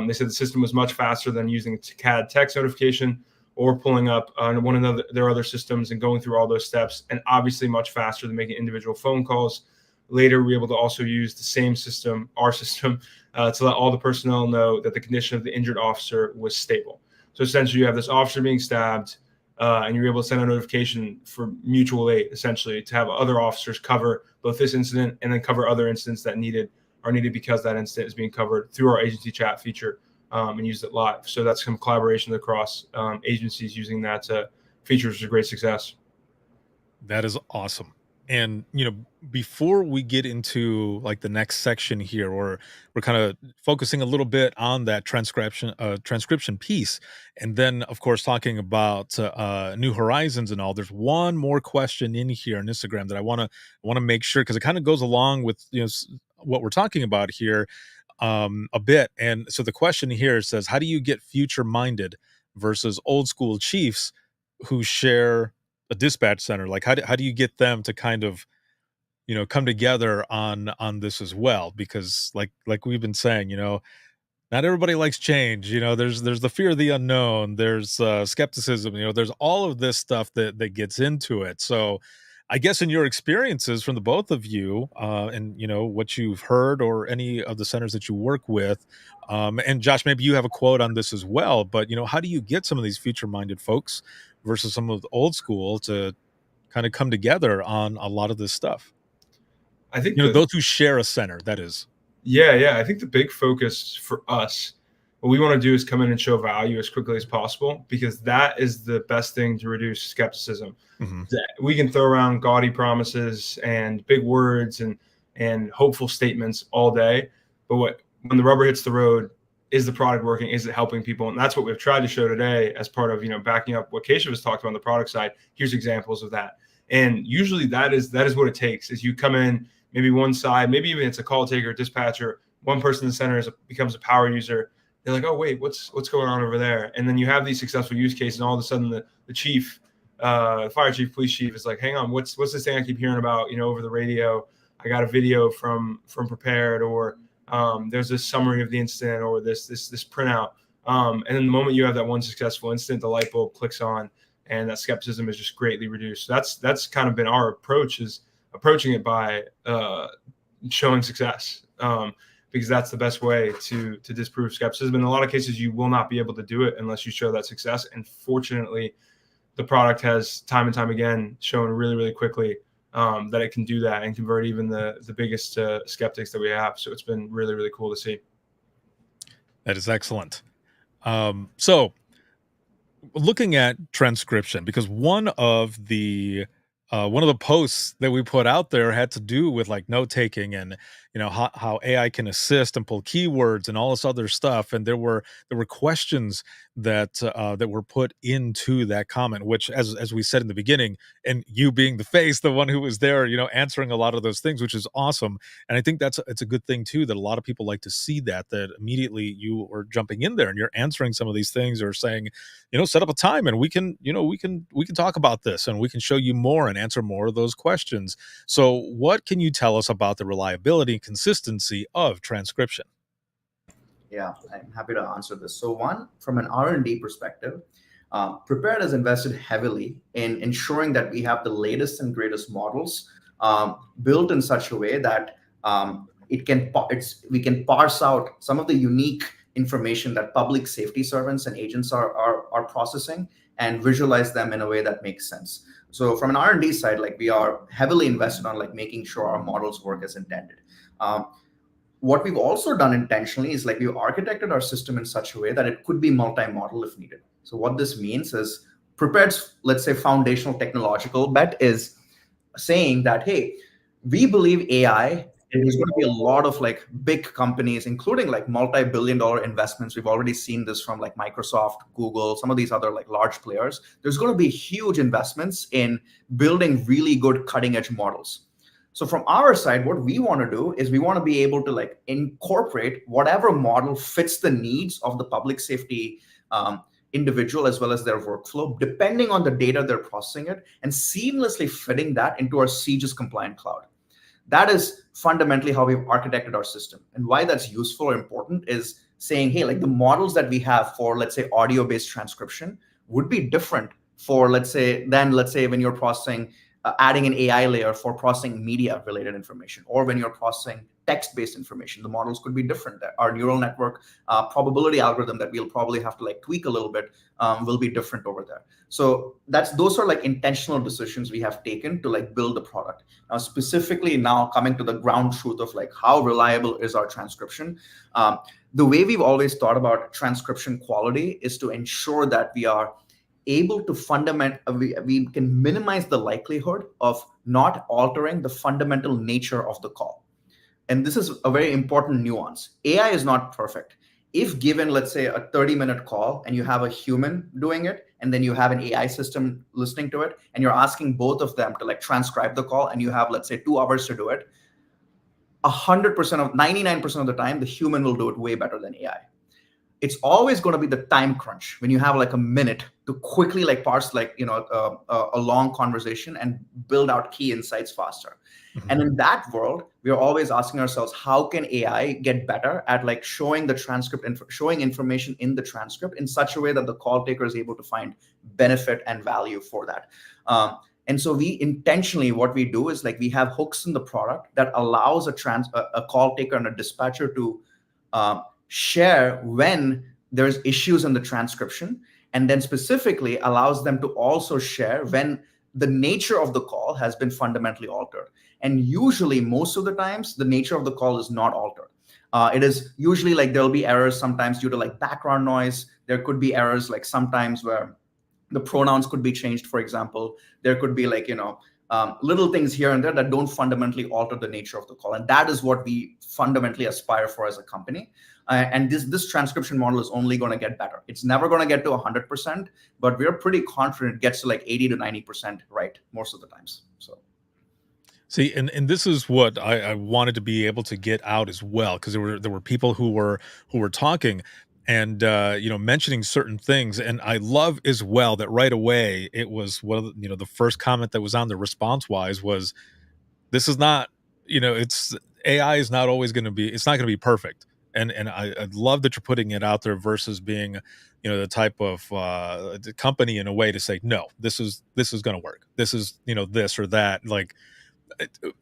They said the system was much faster than using a CAD text notification or pulling up one of their other systems and going through all those steps, and obviously much faster than making individual phone calls. Later, we were able to also use the same system, our system, to let all the personnel know that the condition of the injured officer was stable. So essentially, you have this officer being stabbed, and you're able to send a notification for mutual aid, essentially, to have other officers cover both this incident and then cover other incidents that are needed because that incident is being covered through our agency chat feature, and use it live. So that's some collaboration across agencies using that feature, which is a great success. That is awesome. And before we get into like the next section here, or we're kind of focusing a little bit on that transcription piece, and then of course talking about New Horizons and all. There's one more question in here on Instagram that I want to make sure, because it kind of goes along with what we're talking about here a bit. And so the question here says, how do you get future minded versus old school chiefs who share a dispatch center? Like how do you get them to kind of come together on this as well? Because like we've been saying, not everybody likes change. There's the fear of the unknown, there's skepticism, there's all of this stuff that gets into it. So I guess in your experiences from the both of you, and what you've heard or any of the centers that you work with, and Josh, maybe you have a quote on this as well, but how do you get some of these future minded folks versus some of the old school to kind of come together on a lot of this stuff? I think Those who share a center, that is. Yeah. I think the big focus for us, what we want to do is come in and show value as quickly as possible, because that is the best thing to reduce skepticism. Mm-hmm. We can throw around gaudy promises and big words and and hopeful statements all day. But when the rubber hits the road, is the product working? Is it helping people? And that's what we've tried to show today as part of, backing up what Keshav has talked about on the product side. Here's examples of that. And usually that is what it takes. Is you come in, maybe one side, maybe even it's a call taker, dispatcher, one person in the center becomes a power user. They're like, oh wait, what's going on over there? And then you have these successful use cases, and all of a sudden the chief, fire chief, police chief is like, hang on, what's this thing I keep hearing about, over the radio? I got a video from Prepared, or there's this summary of the incident, or this printout. And then the moment you have that one successful incident, the light bulb clicks on, and that skepticism is just greatly reduced. So that's kind of been our approach, is approaching it by showing success, because that's the best way to disprove skepticism. In a lot of cases, you will not be able to do it unless you show that success. And fortunately, the product has time and time again shown really, really quickly that it can do that and convert even the biggest skeptics that we have. So it's been really, really cool to see. That is excellent. So looking at transcription, because one of the posts that we put out there had to do with like note taking, and how AI can assist and pull keywords and all this other stuff. And there were questions that were put into that comment, which, as we said in the beginning, and you being the face, the one who was there, answering a lot of those things, which is awesome. And I think it's a good thing too, that a lot of people like to see that immediately you are jumping in there and you're answering some of these things, or saying, set up a time and we can talk about this, and we can show you more and answer more of those questions. So what can you tell us about the reliability and consistency of transcription? Yeah, I'm happy to answer this. So one, from an R&D perspective, Prepared has invested heavily in ensuring that we have the latest and greatest models built in such a way that we can parse out some of the unique information that public safety servants and agents are processing, and visualize them in a way that makes sense. So from an R&D side, like, we are heavily invested on like making sure our models work as intended. What we've also done intentionally is like we've architected our system in such a way that it could be multi-model if needed. So what this means is Prepared's, let's say, foundational technological bet is saying that, hey, we believe AI, there's going to be a lot of like big companies, including like multi-billion-dollar investments. We've already seen this from like Microsoft, Google, some of these other like large players. There's going to be huge investments in building really good cutting-edge models. So from our side, what we want to do is we want to be able to like incorporate whatever model fits the needs of the public safety individual as well as their workflow, depending on the data they're processing it, and seamlessly fitting that into our CJIS compliant cloud. That is fundamentally how we've architected our system. And why that's useful or important is saying, hey, like the models that we have for, let's say, audio-based transcription would be different for, let's say, when you're processing, adding an AI layer for processing media-related information, or when you're processing text-based information, the models could be different. Our neural network probability algorithm that we'll probably have to like tweak a little bit will be different over there. So those are like intentional decisions we have taken to like build the product. Now, specifically now coming to the ground truth of like how reliable is our transcription. The way we've always thought about transcription quality is to ensure that we are able to we can minimize the likelihood of not altering the fundamental nature of the call. And this is a very important nuance. AI is not perfect. If given, let's say, a 30-minute call and you have a human doing it, and then you have an AI system listening to it, and you're asking both of them to like transcribe the call, and you have, let's say, 2 hours to do it, 99% of the time, the human will do it way better than AI. It's always going to be the time crunch when you have like a minute to quickly like parse like a long conversation and build out key insights faster. Mm-hmm. And in that world, we are always asking ourselves, how can AI get better at like showing the transcript and showing information in the transcript in such a way that the call taker is able to find benefit and value for that. And so we intentionally, what we do is like we have hooks in the product that allows a call taker and a dispatcher to share when there's issues in the transcription, and then specifically allows them to also share when the nature of the call has been fundamentally altered. And usually, most of the times, the nature of the call is not altered. It is usually like there'll be errors sometimes due to like background noise. There could be errors like sometimes where the pronouns could be changed, for example. There could be like, little things here and there that don't fundamentally alter the nature of the call. And that is what we fundamentally aspire for as a company. And this transcription model is only going to get better. It's never going to get to 100%, but we're pretty confident it gets to like 80 to 90% right most of the times. So. See, and this is what I wanted to be able to get out as well, because there were people who were talking and mentioning certain things, and I love as well that right away it was one of the first comment that was on the response wise was, this is not, it's AI is not always going to be, it's not going to be perfect. And I love that you're putting it out there versus being, the type of the company in a way to say, no, this is going to work. This is, this or that, like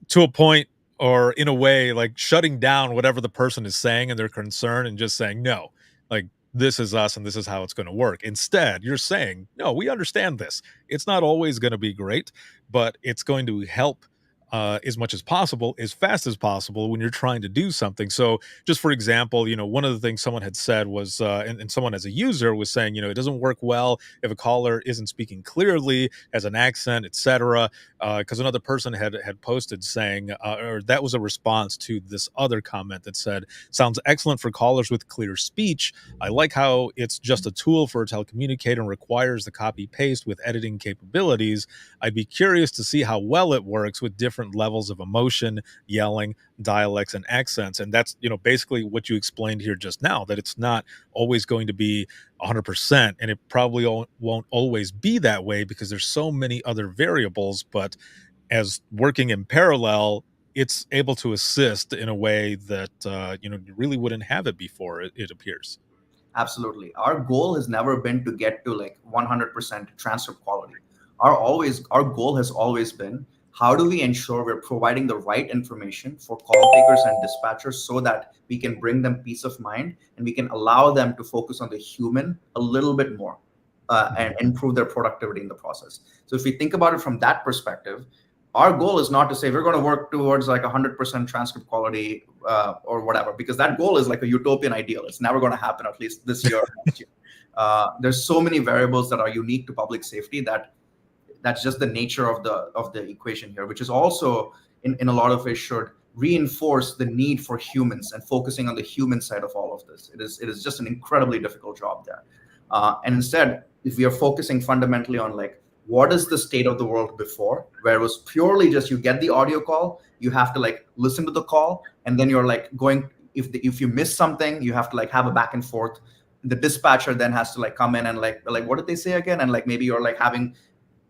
to a point, or in a way like shutting down whatever the person is saying and their concern and just saying, no, like this is us and this is how it's going to work. Instead, you're saying, no, we understand this. It's not always going to be great, but it's going to help as much as possible, as fast as possible when you're trying to do something. So just for example, one of the things someone had said was, and someone as a user was saying, it doesn't work well if a caller isn't speaking clearly, has an accent, etc. Because another person had posted saying, or that was a response to this other comment that said, sounds excellent for callers with clear speech. I like how it's just a tool for a telecommunicator and requires the copy paste with editing capabilities. I'd be curious to see how well it works with different levels of emotion, yelling, dialects, and accents. And that's, basically what you explained here just now, that it's not always going to be 100%, and it probably won't always be that way because there's so many other variables. But as working in parallel, it's able to assist in a way that you really wouldn't have it before, it appears. Absolutely. Our goal has never been to get to like 100% transcript quality. Our goal has always been, how do we ensure we're providing the right information for call takers and dispatchers so that we can bring them peace of mind and we can allow them to focus on the human a little bit more and improve their productivity in the process. So if we think about it from that perspective, our goal is not to say we're going to work towards like 100% transcript quality or whatever, because that goal is like a utopian ideal. It's never going to happen, at least this year or next year. There's so many variables that are unique to public safety that's just the nature of the equation here, which is also in a lot of ways should reinforce the need for humans and focusing on the human side of all of this. It is just an incredibly difficult job there. And instead, if we are focusing fundamentally on like, what is the state of the world before, where it was purely just you get the audio call, you have to like listen to the call, and then you're like going, if you miss something, you have to like have a back and forth. The dispatcher then has to like come in and like what did they say again? And like maybe you're like having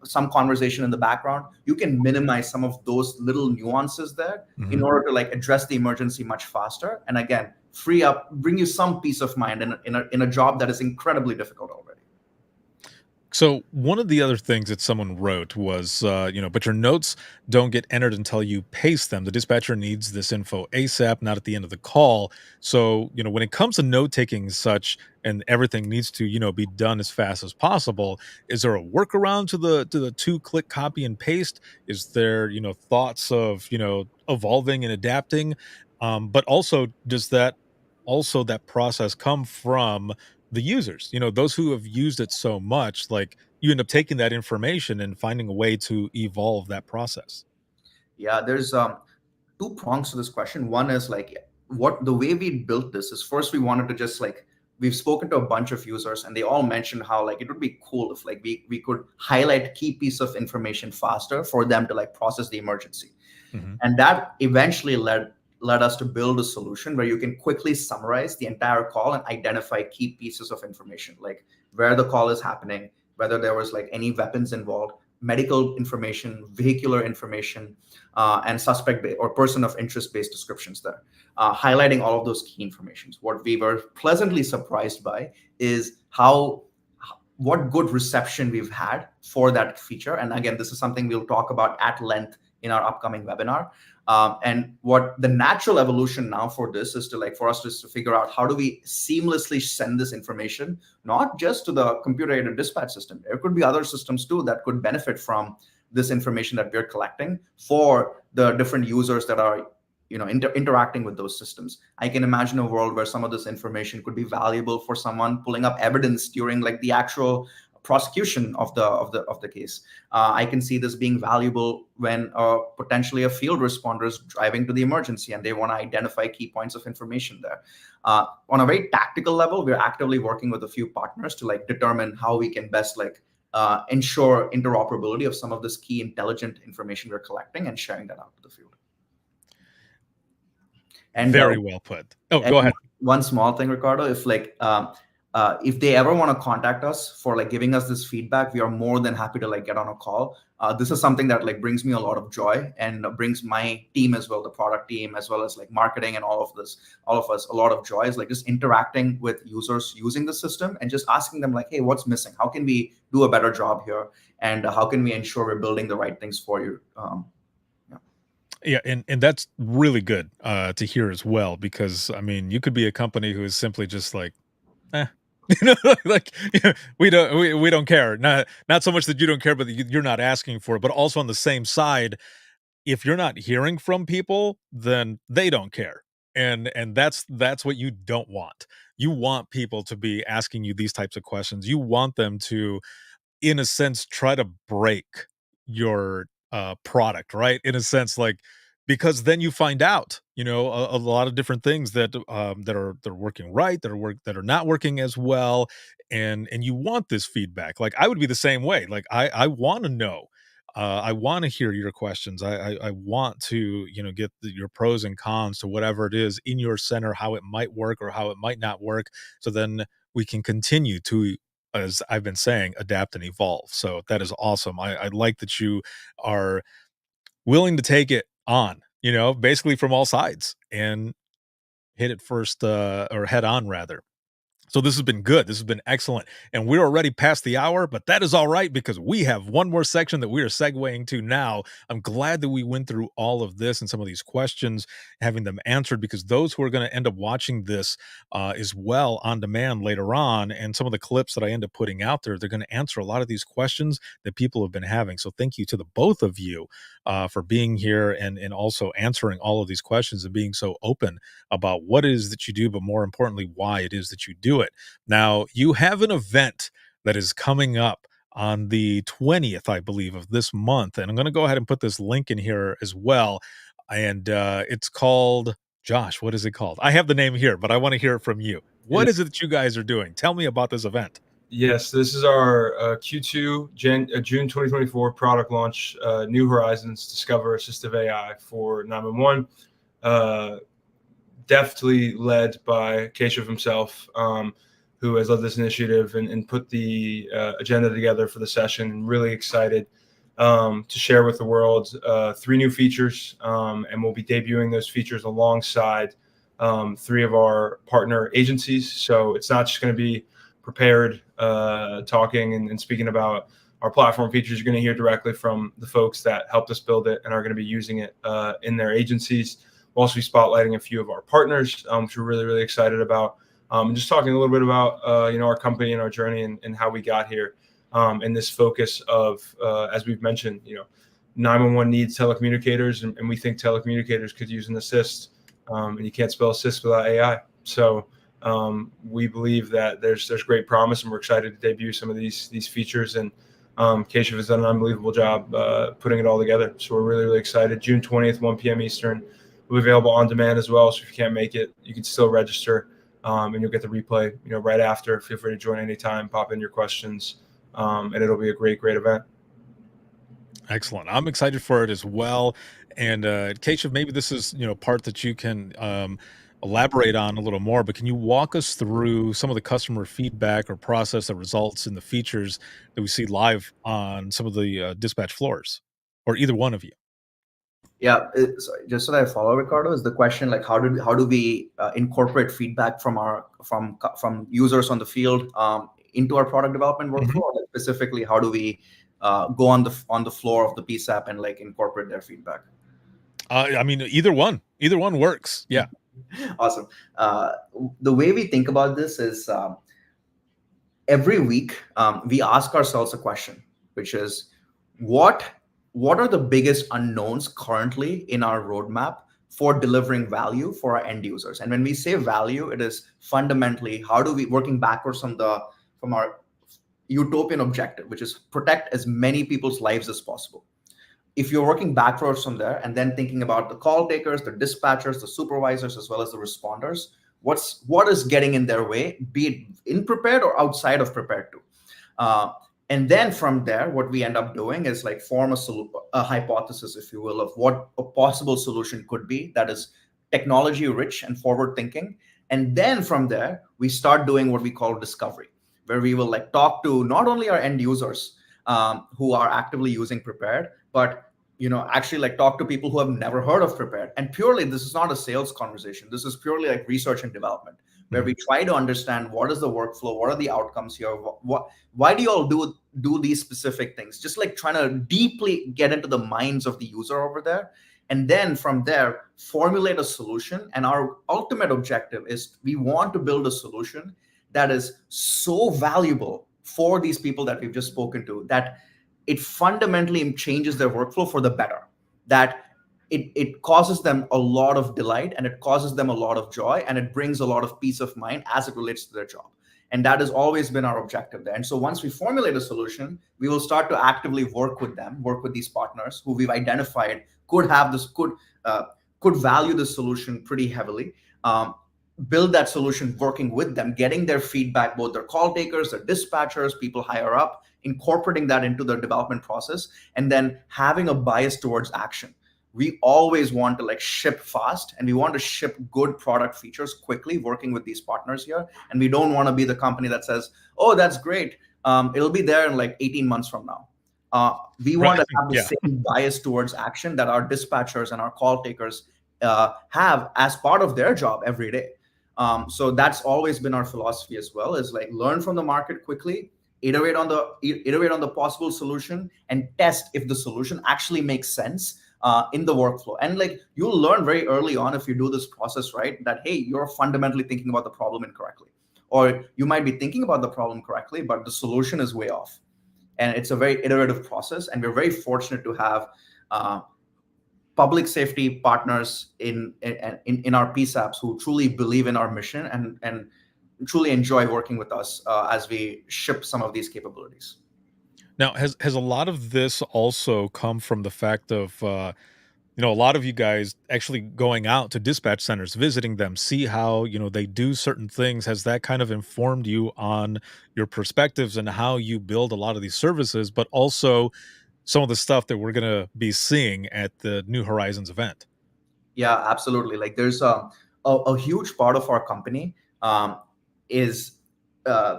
some conversation in the background. You can minimize some of those little nuances there in order to like address the emergency much faster. And again, bring you some peace of mind in a job that is incredibly difficult already. So one of the other things that someone wrote was, but your notes don't get entered until you paste them. The dispatcher needs this info ASAP, not at the end of the call. So, when it comes to note taking and such, and everything needs to, be done as fast as possible, is there a workaround to the 2-click copy and paste? Is there, thoughts of, evolving and adapting? But also, does that process come from the users, those who have used it so much, like you end up taking that information and finding a way to evolve that process? Yeah, there's two prongs to this question. One is like the way we built this is, first we wanted to just like, we've spoken to a bunch of users and they all mentioned how like it would be cool if like we could highlight key piece of information faster for them to like process the emergency. And that eventually led us to build a solution where you can quickly summarize the entire call and identify key pieces of information, like where the call is happening, whether there was like any weapons involved, medical information, vehicular information, and suspect or person of interest based descriptions there, highlighting all of those key informations. What we were pleasantly surprised by is what good reception we've had for that feature. And again, this is something we'll talk about at length in our upcoming webinar. And what the natural evolution now for this is for us to figure out, how do we seamlessly send this information, not just to the computer-aided dispatch system. There could be other systems too that could benefit from this information that we're collecting for the different users that are interacting with those systems. I can imagine a world where some of this information could be valuable for someone pulling up evidence during like the actual prosecution of the case. I can see this being valuable when potentially a field responder is driving to the emergency and they want to identify key points of information there. On a very tactical level, we're actively working with a few partners to like determine how we can best like ensure interoperability of some of this key intelligent information we're collecting and sharing that out to the field. And very well put. Oh, go ahead. One small thing, Ricardo, if they ever want to contact us for like giving us this feedback, we are more than happy to like get on a call. This is something that like brings me a lot of joy and brings my team as well, the product team, as well as like marketing and all of us a lot of joy, is like just interacting with users using the system and just asking them like, hey, what's missing? How can we do a better job here? And how can we ensure we're building the right things for you? Yeah, and that's really good to hear as well, because I mean, you could be a company who is simply just like, like we don't care. Not so much that you don't care, but that you're not asking for it. But also on the same side, if you're not hearing from people, then they don't care, and that's what you don't want. You want people to be asking you these types of questions. You want them to, in a sense, try to break your product, right? In a sense, like, because then you find out, a lot of different things that they're working right, that are not working as well, and you want this feedback. Like, I would be the same way. Like, I want to know. I want to hear your questions. I want to, get your pros and cons to whatever it is in your center, how it might work or how it might not work. So then we can continue to, as I've been saying, adapt and evolve. So that is awesome. I like that you are willing to take it on, basically from all sides and hit it first, or head on rather. So this has been good. This has been excellent. And we're already past the hour, but that is all right because we have one more section that we are segueing to now. I'm glad that we went through all of this and some of these questions, having them answered, because those who are going to end up watching this as well on demand later on, and some of the clips that I end up putting out there, they're going to answer a lot of these questions that people have been having. So thank you to the both of you for being here and also answering all of these questions and being so open about what it is that you do, but more importantly, why it is that you do it. Now, you have an event that is coming up on the 20th, I believe, of this month. And I'm going to go ahead and put this link in here as well. And it's called, Josh, what is it called? I have the name here, but I want to hear it from you. What is it that you guys are doing? Tell me about this event. Yes, this is our Q2 June 2024 product launch, New HorAIzons Discover Assistive AI for 911. Deftly led by Keshav himself, who has led this initiative and put the agenda together for the session. Really excited to share with the world 3 new features, and we'll be debuting those features alongside 3 of our partner agencies. So it's not just going to be prepared talking and speaking about our platform features. You're going to hear directly from the folks that helped us build it and are going to be using it in their agencies. We'll also be spotlighting a few of our partners, which we're really, really excited about. And just talking a little bit about, our company and our journey and how we got here. And this focus of, as we've mentioned, 911 needs telecommunicators, and we think telecommunicators could use an assist. And you can't spell assist without AI. So we believe that there's great promise, and we're excited to debut some of these features. And Keshav has done an unbelievable job putting it all together. So we're really, really excited. June 20th, 1 p.m. Eastern. Will be available on demand as well. So if you can't make it, you can still register, and you'll get the replay, right after. Feel free to join anytime, pop in your questions, and it'll be a great event. Excellent. I'm excited for it as well. And Keshav, maybe this is, part that you can elaborate on a little more, but can you walk us through some of the customer feedback or process that results in the features that we see live on some of the dispatch floors, or either one of you? Yeah, just so that I follow, Ricardo, is the question like how do we incorporate feedback from users on the field into our product development workflow? Mm-hmm. Like specifically, how do we go on the floor of the PSAP and like incorporate their feedback? I mean, either one works. Yeah. Awesome. The way we think about this is every week we ask ourselves a question, which is what are the biggest unknowns currently in our roadmap for delivering value for our end users? And when we say value, it is fundamentally how do we, working backwards from our utopian objective, which is protect as many people's lives as possible. If you're working backwards from there and then thinking about the call takers, the dispatchers, the supervisors, as well as the responders, what is getting in their way, be it in prepared or outside of prepared too. And then from there, what we end up doing is like form a hypothesis, if you will, of what a possible solution could be that is technology rich and forward thinking. And then from there, we start doing what we call discovery, where we will like talk to not only our end users who are actively using prepared, but actually like talk to people who have never heard of prepared. And purely, this is not a sales conversation. This is purely like research and development, where we try to understand what is the workflow, what are the outcomes here, why do you all do these specific things, just like trying to deeply get into the minds of the user over there. And then from there, formulate a solution. And our ultimate objective is we want to build a solution that is so valuable for these people that we've just spoken to, that it fundamentally changes their workflow for the better, that it causes them a lot of delight, and it causes them a lot of joy, and it brings a lot of peace of mind as it relates to their job. And that has always been our objective there. And so once we formulate a solution, we will start to actively work with these partners who we've identified could value this solution pretty heavily. Build that solution working with them, getting their feedback, both their call takers, their dispatchers, people higher up, incorporating that into the development process, and then having a bias towards action. We always want to like ship fast, and we want to ship good product features quickly, working with these partners here. And we don't want to be the company that says, oh, that's great, it'll be there in like 18 months from now. We want to have the same bias towards action that our dispatchers and our call takers have as part of their job every day. So that's always been our philosophy as well, is like learn from the market quickly, iterate on the possible solution, and test if the solution actually makes sense in the workflow. And like you'll learn very early on, if you do this process right, that hey, you're fundamentally thinking about the problem incorrectly, or you might be thinking about the problem correctly, but the solution is way off. And it's a very iterative process, and we're very fortunate to have public safety partners in our PSAPs who truly believe in our mission and truly enjoy working with us as we ship some of these capabilities. Now, has a lot of this also come from the fact of a lot of you guys actually going out to dispatch centers, visiting them, see how they do certain things? Has that kind of informed you on your perspectives and how you build a lot of these services, but also some of the stuff that we're going to be seeing at the New Horizons event? Yeah, absolutely. Like there's a huge part of our company is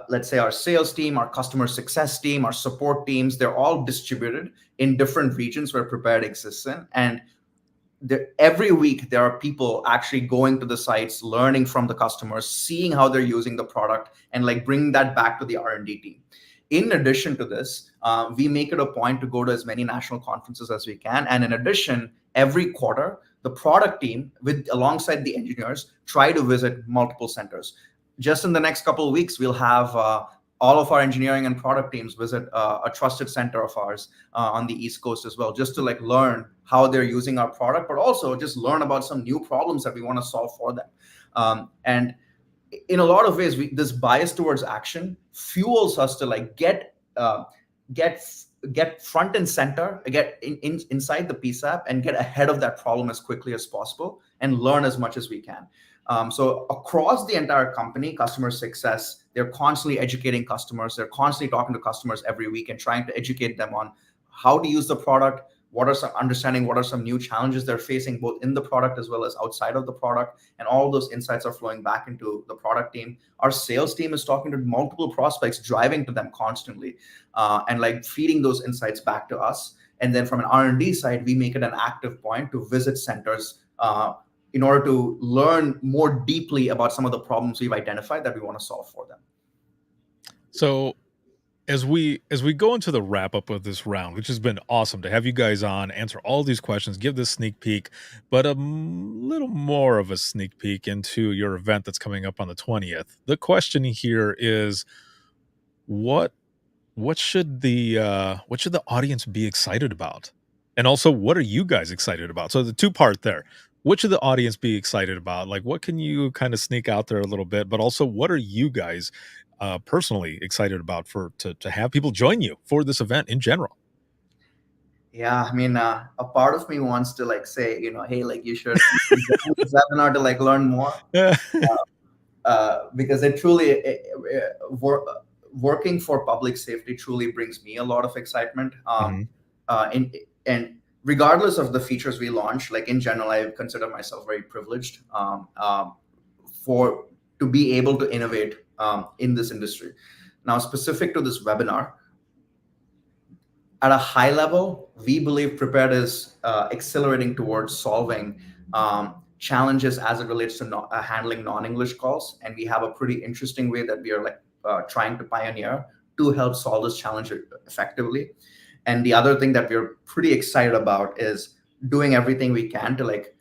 let's say our sales team, our customer success team, our support teams. They're all distributed in different regions where Prepared exists in. And every week there are people actually going to the sites, learning from the customers, seeing how they're using the product, and like bringing that back to the R&D team. In addition to this, we make it a point to go to as many national conferences as we can. And in addition, every quarter, the product team, alongside the engineers, try to visit multiple centers. Just in the next couple of weeks, we'll have all of our engineering and product teams visit a trusted center of ours on the East Coast as well, just to like learn how they're using our product, but also just learn about some new problems that we want to solve for them. And in a lot of ways, this bias towards action fuels us to like get front and center, get inside the PSAP, and get ahead of that problem as quickly as possible, and learn as much as we can. So across the entire company, customer success, they're constantly educating customers. They're constantly talking to customers every week and trying to educate them on how to use the product, what are some new challenges they're facing, both in the product as well as outside of the product. And all those insights are flowing back into the product team. Our sales team is talking to multiple prospects, driving to them constantly, and like feeding those insights back to us. And then from an R&D side, we make it an active point to visit centers in order to learn more deeply about some of the problems we've identified that we want to solve for them. So as we go into the wrap up of this round, which has been awesome to have you guys on, answer all these questions, give this sneak peek, but a little more of a sneak peek into your event that's coming up on the 20th. The question here is, what should the audience be excited about? And also, what are you guys excited about? So the two-part there. What should the audience be excited about? Like, what can you kind of sneak out there a little bit? But also, what are you guys personally excited about to have people join you for this event in general? Yeah, I mean, a part of me wants to like say, hey, like you should join this webinar to like learn more, because it truly working for public safety truly brings me a lot of excitement. Mhm. And regardless of the features we launch, like in general, I consider myself very privileged for to be able to innovate in this industry. Now, specific to this webinar, at a high level, we believe Prepared is accelerating towards solving challenges as it relates to handling non-English calls, and we have a pretty interesting way that we are like trying to pioneer to help solve this challenge effectively. And the other thing that we're pretty excited about is doing everything we can to like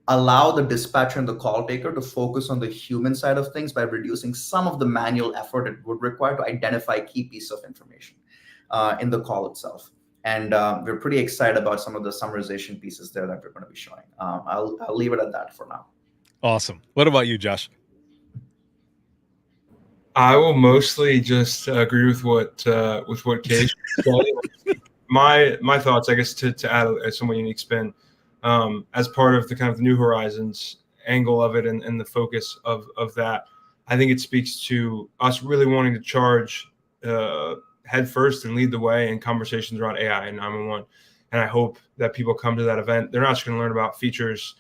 allow the dispatcher and the call taker to focus on the human side of things by reducing some of the manual effort it would require to identify key piece of information in the call itself. And we're pretty excited about some of the summarization pieces there that we're going to be showing. I'll leave it at that for now. Awesome. What about you, Josh? I will mostly just agree with what Keish said. My thoughts, I guess, to add a somewhat unique spin, as part of the kind of the New Horizons angle of it and the focus of that, I think it speaks to us really wanting to charge head first and lead the way in conversations around AI and 911. And I hope that people come to that event. They're not just going to learn about features,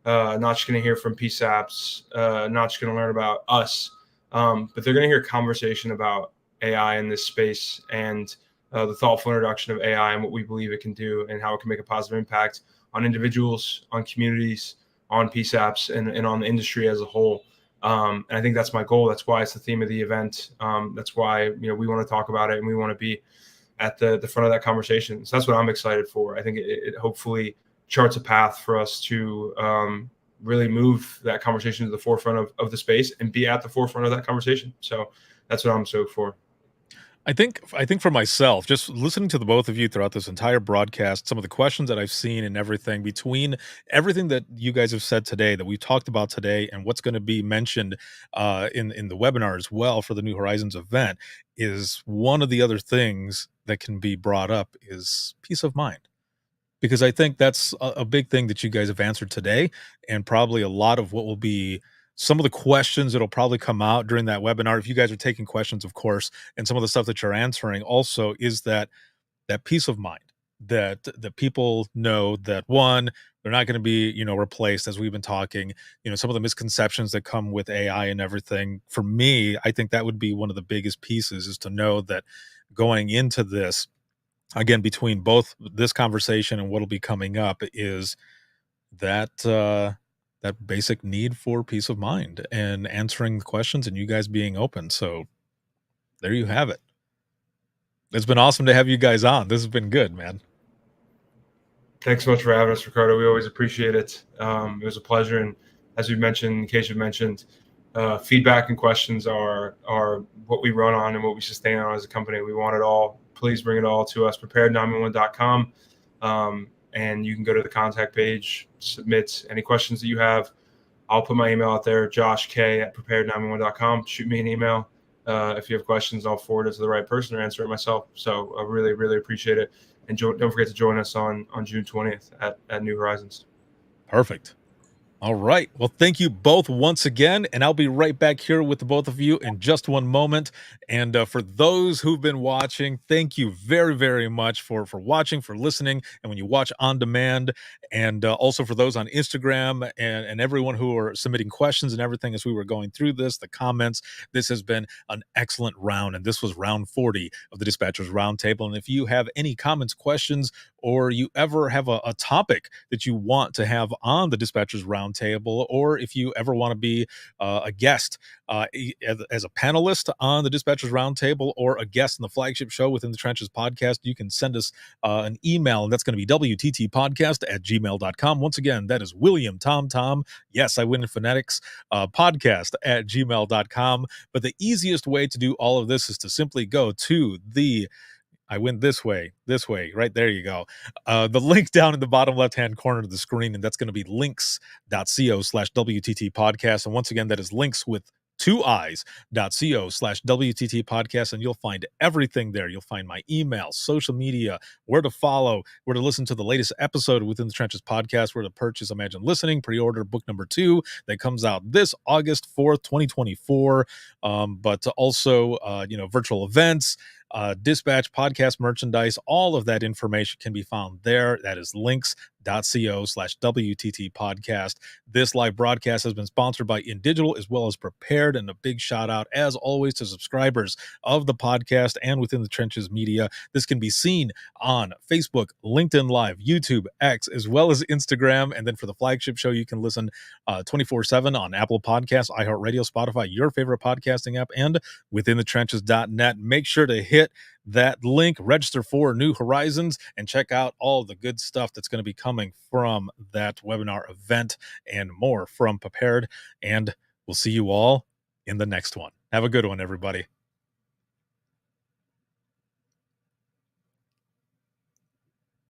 not just going to hear from PSAPs, not just going to learn about us, but they're going to hear conversation about AI in this space and the thoughtful introduction of AI and what we believe it can do and how it can make a positive impact on individuals, on communities, on PSAPs, and on the industry as a whole. And I think that's my goal. That's why it's the theme of the event. That's why we want to talk about it and we want to be at the front of that conversation. So that's what I'm excited for. I think it hopefully charts a path for us to really move that conversation to the forefront of the space and be at the forefront of that conversation. So that's what I'm stoked for. I think for myself, just listening to the both of you throughout this entire broadcast, some of the questions that I've seen and everything between everything that you guys have said today, that we've talked about today, and what's going to be mentioned in the webinar as well for the New Horizons event, is one of the other things that can be brought up is peace of mind. Because I think that's a big thing that you guys have answered today, and probably a lot of what will be some of the questions that'll probably come out during that webinar, if you guys are taking questions, of course, and some of the stuff that you're answering also is that peace of mind that the people know that one, they're not going to be, replaced as we've been talking, some of the misconceptions that come with AI and everything. For me, I think that would be one of the biggest pieces is to know that going into this, again, between both this conversation and what'll be coming up is that basic need for peace of mind and answering the questions and you guys being open. So there you have it. It's been awesome to have you guys on. This has been good, man. Thanks so much for having us, Ricardo. We always appreciate it. It was a pleasure. And as we mentioned, in case you mentioned, feedback and questions are what we run on and what we sustain on as a company. We want it all. Please bring it all to us, prepared911.com. And you can go to the contact page, submit any questions that you have. I'll put my email out there, joshk@prepared911.com. Shoot me an email. If you have questions, I'll forward it to the right person or answer it myself. So I really, really appreciate it. And don't forget to join us on June 20th at New Horizons. Perfect. All right. Well, thank you both once again. And I'll be right back here with the both of you in just one moment. And for those who've been watching, thank you very, very much for watching, for listening. And when you watch on demand, and also for those on Instagram and everyone who are submitting questions and everything as we were going through this, the comments, this has been an excellent round. And this was round 40 of the Dispatchers Roundtable. And if you have any comments, questions, or you ever have a topic that you want to have on the Dispatchers Roundtable, or if you ever want to be a guest as a panelist on the Dispatchers Roundtable or a guest in the flagship show Within the Trenches podcast, you can send us an email, and that's going to be wttpodcast@gmail.com. Once again, that is William Tom, yes, I win in phonetics, podcast@gmail.com. But the easiest way to do all of this is to simply go to I went this way, right there you go. The link down in the bottom left-hand corner of the screen, and that's going to be links.co/WTT podcast. And once again, that is links with HorAIzons.co/WTT podcast, and you'll find everything there. You'll find my email, social media, where to follow, where to listen to the latest episode of Within the Trenches podcast, where to purchase Imagine Listening, pre-order book number 2 that comes out this August 4th, 2024. But also, virtual events, dispatch, podcast merchandise, all of that information can be found there. That is links.co/WTT podcast. This live broadcast has been sponsored by InDigital as well as Prepared, and a big shout out as always to subscribers of the podcast and Within the Trenches media. This can be seen on Facebook, LinkedIn Live, YouTube, X, as well as Instagram. And then for the flagship show, you can listen 24/7 on Apple Podcasts, iHeartRadio, Spotify, your favorite podcasting app, and withinthetrenches.net. Make sure to hit that link, register for New Horizons, and check out all the good stuff that's going to be coming from that webinar event and more from Prepared. And we'll see you all in the next one. Have a good one, everybody.